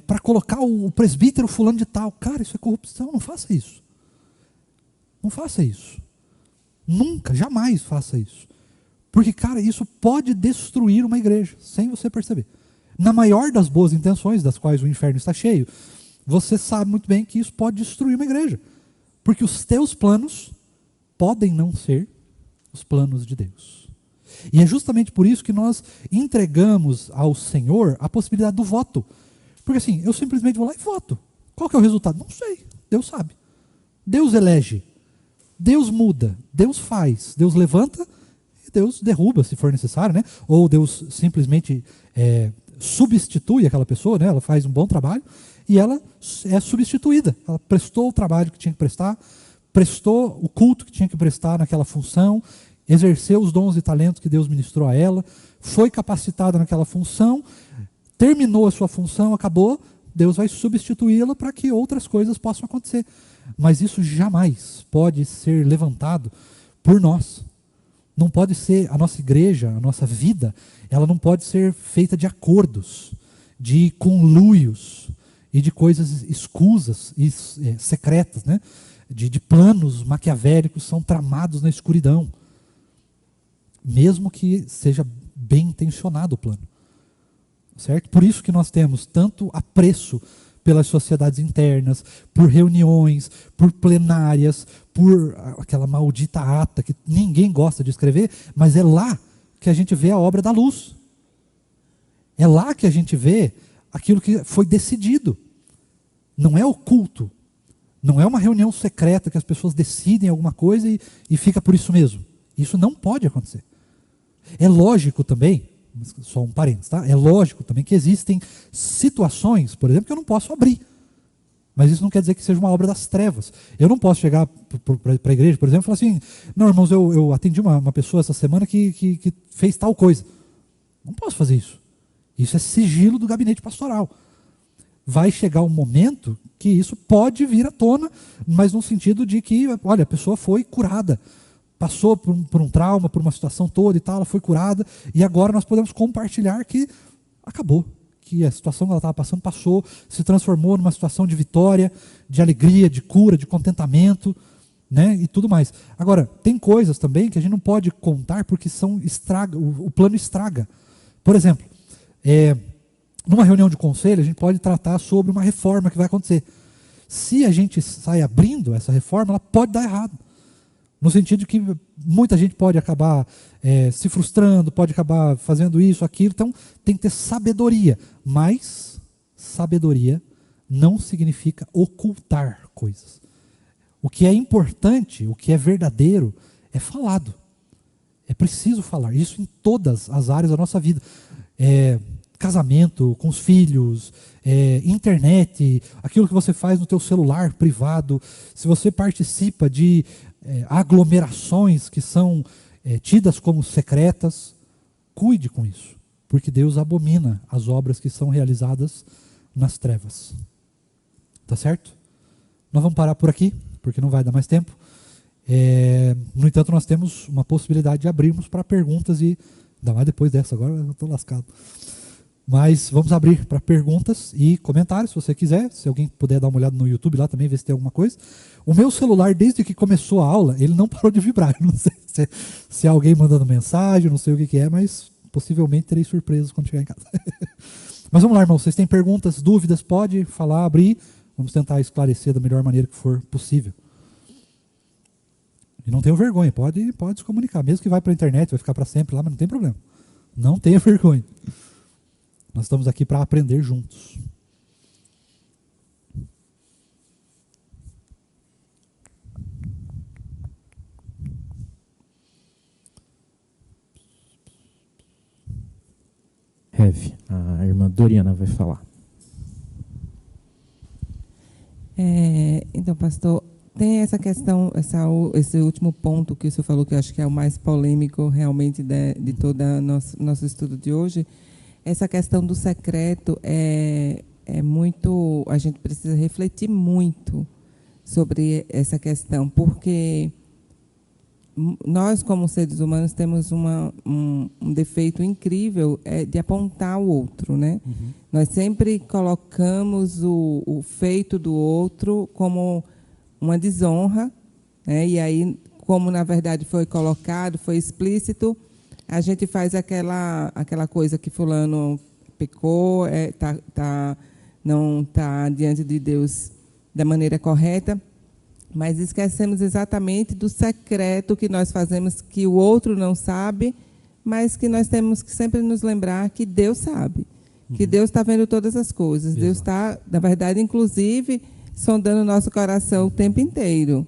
para colocar o presbítero fulano de tal. Cara, isso é corrupção, não faça isso. Não faça isso. Nunca, jamais faça isso. Porque, cara, isso pode destruir uma igreja, sem você perceber. Na maior das boas intenções, das quais o inferno está cheio, você sabe muito bem que isso pode destruir uma igreja. Porque os teus planos podem não ser os planos de Deus. E é justamente por isso que nós entregamos ao Senhor a possibilidade do voto. Porque assim, eu simplesmente vou lá e voto. Qual que é o resultado? Não sei, Deus sabe. Deus elege, Deus muda, Deus faz, Deus levanta e Deus derruba se for necessário, né? Ou Deus simplesmente substitui aquela pessoa, né? Ela faz um bom trabalho e ela é substituída. Ela prestou o trabalho que tinha que prestar, prestou o culto que tinha que prestar naquela função, exerceu os dons e talentos que Deus ministrou a ela, foi capacitada naquela função, terminou a sua função, acabou, Deus vai substituí-la para que outras coisas possam acontecer. Mas isso jamais pode ser levantado por nós. Não pode ser, a nossa igreja, a nossa vida, ela não pode ser feita de acordos, de conluios e de coisas escusas e secretas, né? De planos maquiavélicos são tramados na escuridão. Mesmo que seja bem intencionado o plano. Certo? Por isso que nós temos tanto apreço pelas sociedades internas, por reuniões, por plenárias, por aquela maldita ata que ninguém gosta de escrever, mas é lá que a gente vê a obra da luz. É lá que a gente vê aquilo que foi decidido. Não é oculto. Não é uma reunião secreta que as pessoas decidem alguma coisa e fica por isso mesmo. Isso não pode acontecer. É lógico também, só um parênteses, tá? É lógico também que existem situações, por exemplo, que eu não posso abrir. Mas isso não quer dizer que seja uma obra das trevas. Eu não posso chegar para a igreja, por exemplo, e falar assim: não, irmãos, eu atendi uma pessoa essa semana que fez tal coisa. Não posso fazer isso. Isso é sigilo do gabinete pastoral. Vai chegar um momento que isso pode vir à tona, mas no sentido de que, olha, a pessoa foi curada, passou por um trauma, por uma situação toda e tal, ela foi curada, e agora nós podemos compartilhar que acabou, que a situação que ela estava passando passou, se transformou numa situação de vitória, de alegria, de cura, de contentamento, né, e tudo mais. Agora, tem coisas também que a gente não pode contar porque o plano estraga. Por exemplo, numa reunião de conselho, a gente pode tratar sobre uma reforma que vai acontecer. Se a gente sai abrindo essa reforma, ela pode dar errado. No sentido de que muita gente pode acabar se frustrando, pode acabar fazendo isso, aquilo. Então, tem que ter sabedoria. Mas, sabedoria não significa ocultar coisas. O que é importante, o que é verdadeiro, é falado. É preciso falar. Isso em todas as áreas da nossa vida. casamento, com os filhos, internet, aquilo que você faz no teu celular privado, se você participa de aglomerações que são tidas como secretas, cuide com isso, porque Deus abomina as obras que são realizadas nas trevas. Tá certo? Nós vamos parar por aqui, porque não vai dar mais tempo. No entanto, nós temos uma possibilidade de abrirmos para perguntas e ainda mais depois dessa, agora eu estou lascado. Mas vamos abrir para perguntas e comentários, se você quiser. Se alguém puder dar uma olhada no YouTube lá também, ver se tem alguma coisa. O meu celular, desde que começou a aula, ele não parou de vibrar. Não sei se é alguém mandando mensagem, não sei o que é, mas possivelmente terei surpresas quando chegar em casa. Mas vamos lá, irmãos. Vocês têm perguntas, dúvidas? Pode falar, abrir. Vamos tentar esclarecer da melhor maneira que for possível. E não tenham vergonha, pode se comunicar. Mesmo que vai para a internet, vai ficar para sempre lá, mas não tem problema. Não tenha vergonha. Nós estamos aqui para aprender juntos. Rev, a irmã Doriana vai falar. Então, pastor, tem essa questão, esse último ponto que o senhor falou, que eu acho que é o mais polêmico realmente de todo nosso estudo de hoje. Essa questão do secreto é muito... A gente precisa refletir muito sobre essa questão, porque nós, como seres humanos, temos um defeito incrível de apontar o outro, né? Uhum. Nós sempre colocamos o feito do outro como uma desonra, né? E aí, como na verdade foi colocado, foi explícito, a gente faz aquela coisa que fulano pecou, não está diante de Deus da maneira correta, mas esquecemos exatamente do secreto que nós fazemos, que o outro não sabe, mas que nós temos que sempre nos lembrar que Deus sabe, que Deus está vendo todas as coisas. Exato. Deus está, na verdade, inclusive, sondando o nosso coração o tempo inteiro.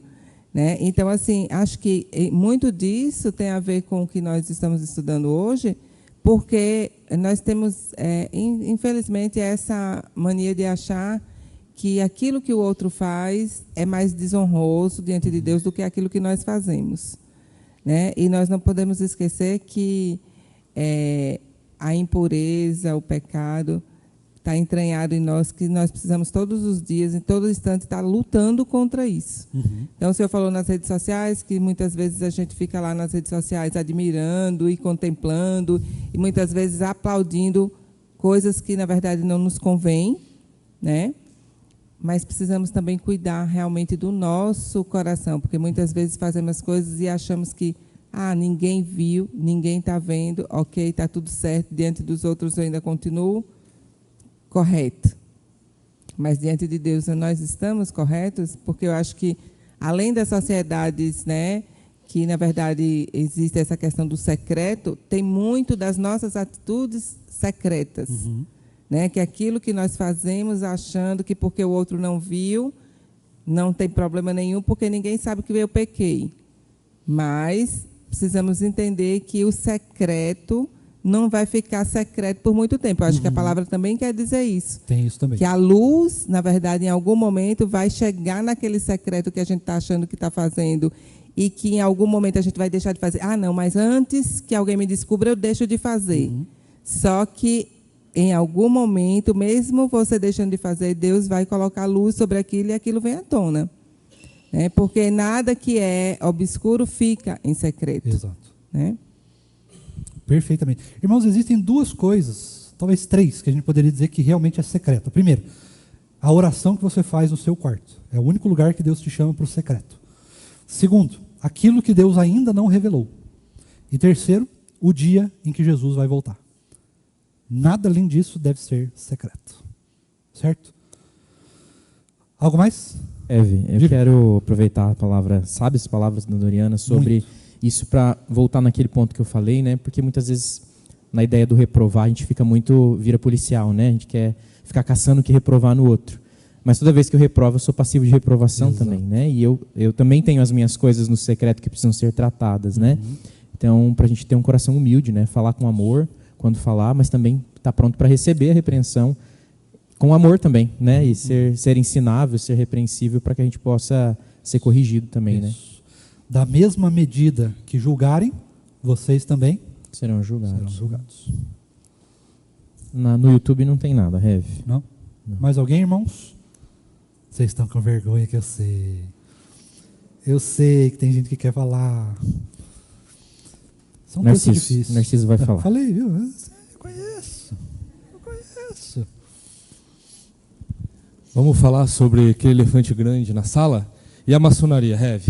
Né? Então, assim, acho que muito disso tem a ver com o que nós estamos estudando hoje, porque nós temos, infelizmente, essa mania de achar que aquilo que o outro faz é mais desonroso diante de Deus do que aquilo que nós fazemos. Né? E nós não podemos esquecer que a impureza, o pecado, está entranhado em nós, que nós precisamos todos os dias, em todo instante, estar lutando contra isso. Uhum. Então, o senhor falou nas redes sociais, que muitas vezes a gente fica lá nas redes sociais admirando e contemplando, e muitas vezes aplaudindo coisas que, na verdade, não nos convêm, né? Mas precisamos também cuidar realmente do nosso coração, porque muitas vezes fazemos coisas e achamos que ninguém viu, ninguém está vendo, ok, está tudo certo, diante dos outros eu ainda continuo correto. Mas diante de Deus nós estamos corretos, porque eu acho que, além das sociedades, né, que na verdade existe essa questão do secreto, tem muito das nossas atitudes secretas. Uhum. Né, que aquilo que nós fazemos achando que porque o outro não viu, não tem problema nenhum, porque ninguém sabe que eu pequei. Mas precisamos entender que o secreto não vai ficar secreto por muito tempo. Eu acho que a palavra também quer dizer isso. Tem isso também. Que a luz, na verdade, em algum momento vai chegar naquele secreto que a gente está achando que está fazendo e que em algum momento a gente vai deixar de fazer. Não, mas antes que alguém me descubra, eu deixo de fazer. Uhum. Só que, em algum momento, mesmo você deixando de fazer, Deus vai colocar luz sobre aquilo e aquilo vem à tona. Né? Porque nada que é obscuro fica em secreto. Exato. Né? Perfeitamente. Irmãos, existem duas coisas, talvez três, que a gente poderia dizer que realmente é secreta. Primeiro, a oração que você faz no seu quarto. É o único lugar que Deus te chama para o secreto. Segundo, aquilo que Deus ainda não revelou. E terceiro, o dia em que Jesus vai voltar. Nada além disso deve ser secreto. Certo? Algo mais? Eve, eu quero aproveitar a palavra, sabe as palavras da Doriana sobre... Muito. Isso para voltar naquele ponto que eu falei, né? Porque muitas vezes, na ideia do reprovar, a gente fica muito, vira policial, né? A gente quer ficar caçando o que reprovar no outro. Mas toda vez que eu reprovo, eu sou passivo de reprovação. Exato. Também, né? E eu também tenho as minhas coisas no secreto que precisam ser tratadas, né? Então, para a gente ter um coração humilde, né? Falar com amor quando falar, mas também estar pronto para receber a repreensão com amor também, né? E ser ensinável, ser repreensível para que a gente possa ser corrigido também, né? Da mesma medida que julgarem, vocês também Serão julgados. serão julgados. No YouTube não tem nada, Rev. Não? Mais alguém, irmãos? Vocês estão com vergonha, que eu sei. Eu sei que tem gente que quer falar. São coisas difíceis. Narciso vai falar. Falei, viu? Eu conheço. Vamos falar sobre aquele elefante grande na sala e a maçonaria, Rev.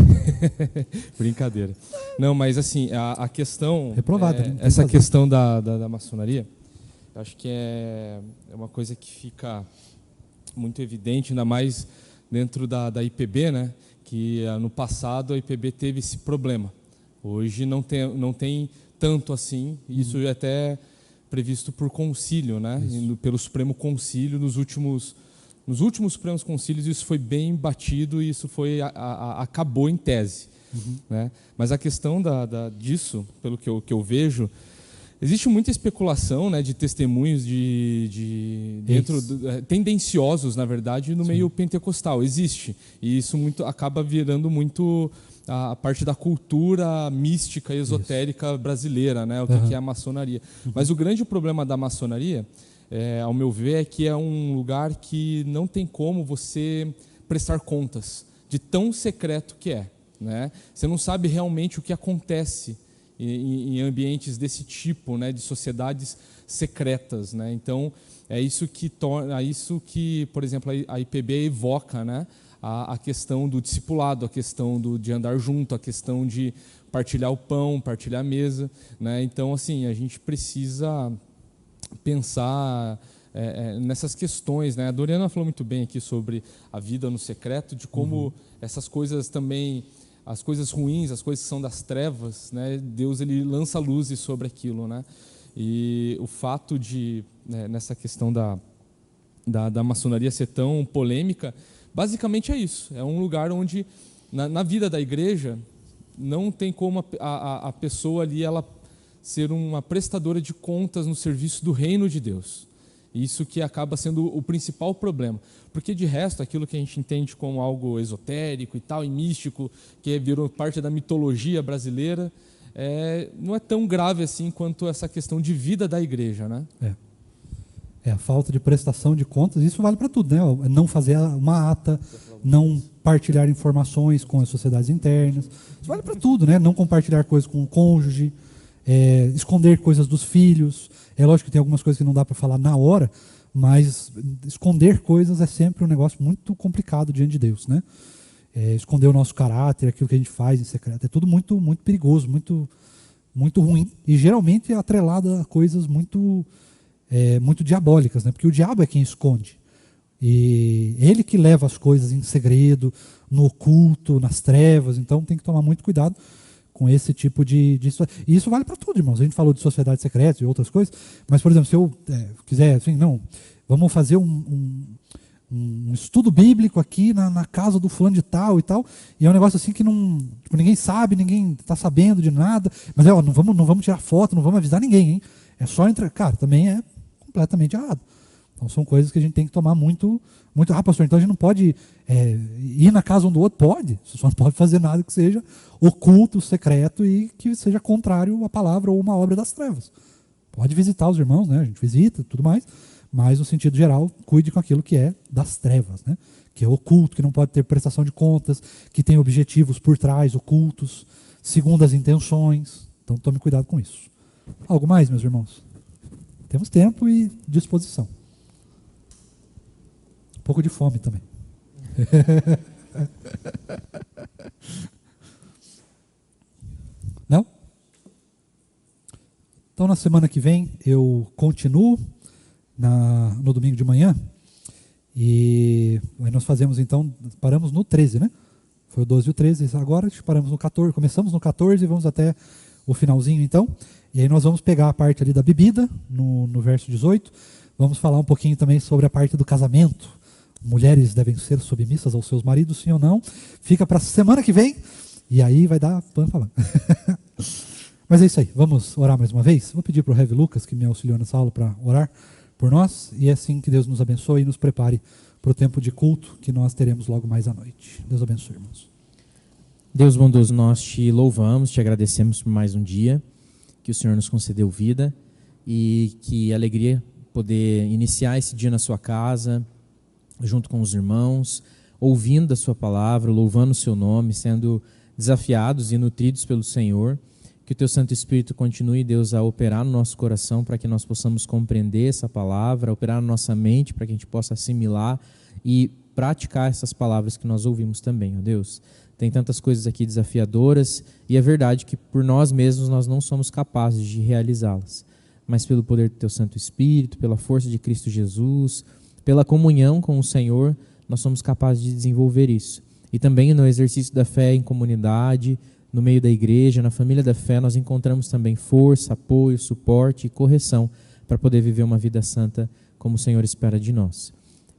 Brincadeira. Não, mas assim, a questão... Reprovada, né? Essa questão da maçonaria, eu acho que é uma coisa que fica muito evidente, ainda mais dentro da IPB, né? Que no passado a IPB teve esse problema. Hoje não tem tanto assim, isso é até previsto por concílio, né? Pelo Supremo Concílio, nos últimos Supremos Concílios isso foi bem batido e isso acabou em tese. Né? Mas a questão disso, pelo que eu vejo, existe muita especulação, né, de testemunhos tendenciosos, na verdade, no meio pentecostal. Existe. E isso acaba virando muito a parte da cultura mística e esotérica brasileira, né, o que é a maçonaria. Mas o grande problema da maçonaria, ao meu ver, é que é um lugar que não tem como você prestar contas de tão secreto que é. Né? Você não sabe realmente o que acontece em ambientes desse tipo, né, de sociedades secretas, né? Então é isso que, por exemplo, a IPB evoca, né, a questão do discipulado, a questão de andar junto, a questão de partilhar o pão, partilhar a mesa, né? Então, assim, a gente precisa pensar nessas questões, né? A Doriana falou muito bem aqui sobre a vida no secreto, de como essas coisas também, as coisas ruins, as coisas que são das trevas, né? Deus ele lança luzes sobre aquilo, né? E o fato de, nessa questão da maçonaria ser tão polêmica, basicamente é isso. É um lugar onde, na vida da igreja, não tem como a pessoa ali ela ser uma prestadora de contas no serviço do reino de Deus. Isso que acaba sendo o principal problema. Porque, de resto, aquilo que a gente entende como algo esotérico e tal, e místico, que virou parte da mitologia brasileira, não é tão grave assim quanto essa questão de vida da igreja, né? A falta de prestação de contas, isso vale para tudo, né? Não fazer uma ata, não partilhar informações com as sociedades internas, isso vale para tudo, né? Não compartilhar coisas com o cônjuge, esconder coisas dos filhos. É lógico que tem algumas coisas que não dá para falar na hora, mas esconder coisas é sempre um negócio muito complicado diante de Deus, né? Esconder o nosso caráter, aquilo que a gente faz em secreto, é tudo muito, muito perigoso, muito, muito ruim, e geralmente é atrelado a coisas muito diabólicas, né? Porque o diabo é quem esconde, e ele que leva as coisas em segredo, no oculto, nas trevas. Então tem que tomar muito cuidado com esse tipo de e isso vale para tudo, irmãos. A gente falou de sociedade secreta e outras coisas, mas, por exemplo, se eu quiser, assim, vamos fazer um estudo bíblico aqui na casa do fulano de tal e tal, e é um negócio assim que ninguém sabe, ninguém está sabendo de nada, mas não vamos tirar foto, não vamos avisar ninguém, hein? É só entrar, cara, também é completamente errado. Então são coisas que a gente tem que tomar muito, muito rápido, pastor. Então a gente não pode ir na casa um do outro, pode, você só não pode fazer nada que seja oculto, secreto e que seja contrário à palavra ou uma obra das trevas. Pode visitar os irmãos, né? A gente visita, tudo mais, mas no sentido geral, cuide com aquilo que é das trevas, né? Que é oculto, que não pode ter prestação de contas, que tem objetivos por trás, ocultos, segundo as intenções. Então tome cuidado com isso. Algo mais, meus irmãos? Temos tempo e disposição. Um pouco de fome também. Não? Então, na semana que vem, eu continuo no domingo de manhã. E aí nós fazemos, então, paramos no 13, né? Foi o 12 e o 13. Agora paramos no 14, começamos no 14 e vamos até o finalzinho, então. E aí nós vamos pegar a parte ali da bebida, no verso 18. Vamos falar um pouquinho também sobre a parte do casamento. Mulheres devem ser submissas aos seus maridos, sim ou não? Fica para a semana que vem, e aí vai dar pano para lá. Mas é isso aí, vamos orar mais uma vez? Vou pedir para o Rev Lucas, que me auxiliou nessa aula, para orar por nós, e é assim que Deus nos abençoe e nos prepare para o tempo de culto que nós teremos logo mais à noite. Deus abençoe, irmãos. Deus bondoso, nós te louvamos, te agradecemos por mais um dia que o Senhor nos concedeu vida, e que alegria poder iniciar esse dia na sua casa, junto com os irmãos, ouvindo a sua palavra, louvando o seu nome, sendo desafiados e nutridos pelo Senhor. Que o teu Santo Espírito continue, Deus, a operar no nosso coração para que nós possamos compreender essa palavra, operar na nossa mente para que a gente possa assimilar e praticar essas palavras que nós ouvimos também, ó Deus. Tem tantas coisas aqui desafiadoras e é verdade que por nós mesmos nós não somos capazes de realizá-las, mas pelo poder do teu Santo Espírito, pela força de Cristo Jesus, pela comunhão com o Senhor, nós somos capazes de desenvolver isso. E também no exercício da fé em comunidade, no meio da igreja, na família da fé, nós encontramos também força, apoio, suporte e correção para poder viver uma vida santa como o Senhor espera de nós.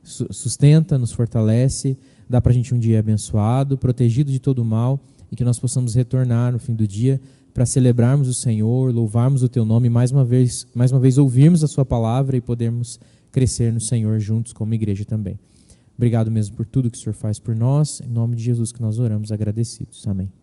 Sustenta, nos fortalece, dá para a gente um dia abençoado, protegido de todo o mal, e que nós possamos retornar no fim do dia para celebrarmos o Senhor, louvarmos o teu nome, mais uma vez ouvirmos a sua palavra e podermos crescer no Senhor juntos como igreja também. Obrigado mesmo por tudo que o Senhor faz por nós, em nome de Jesus que nós oramos agradecidos. Amém.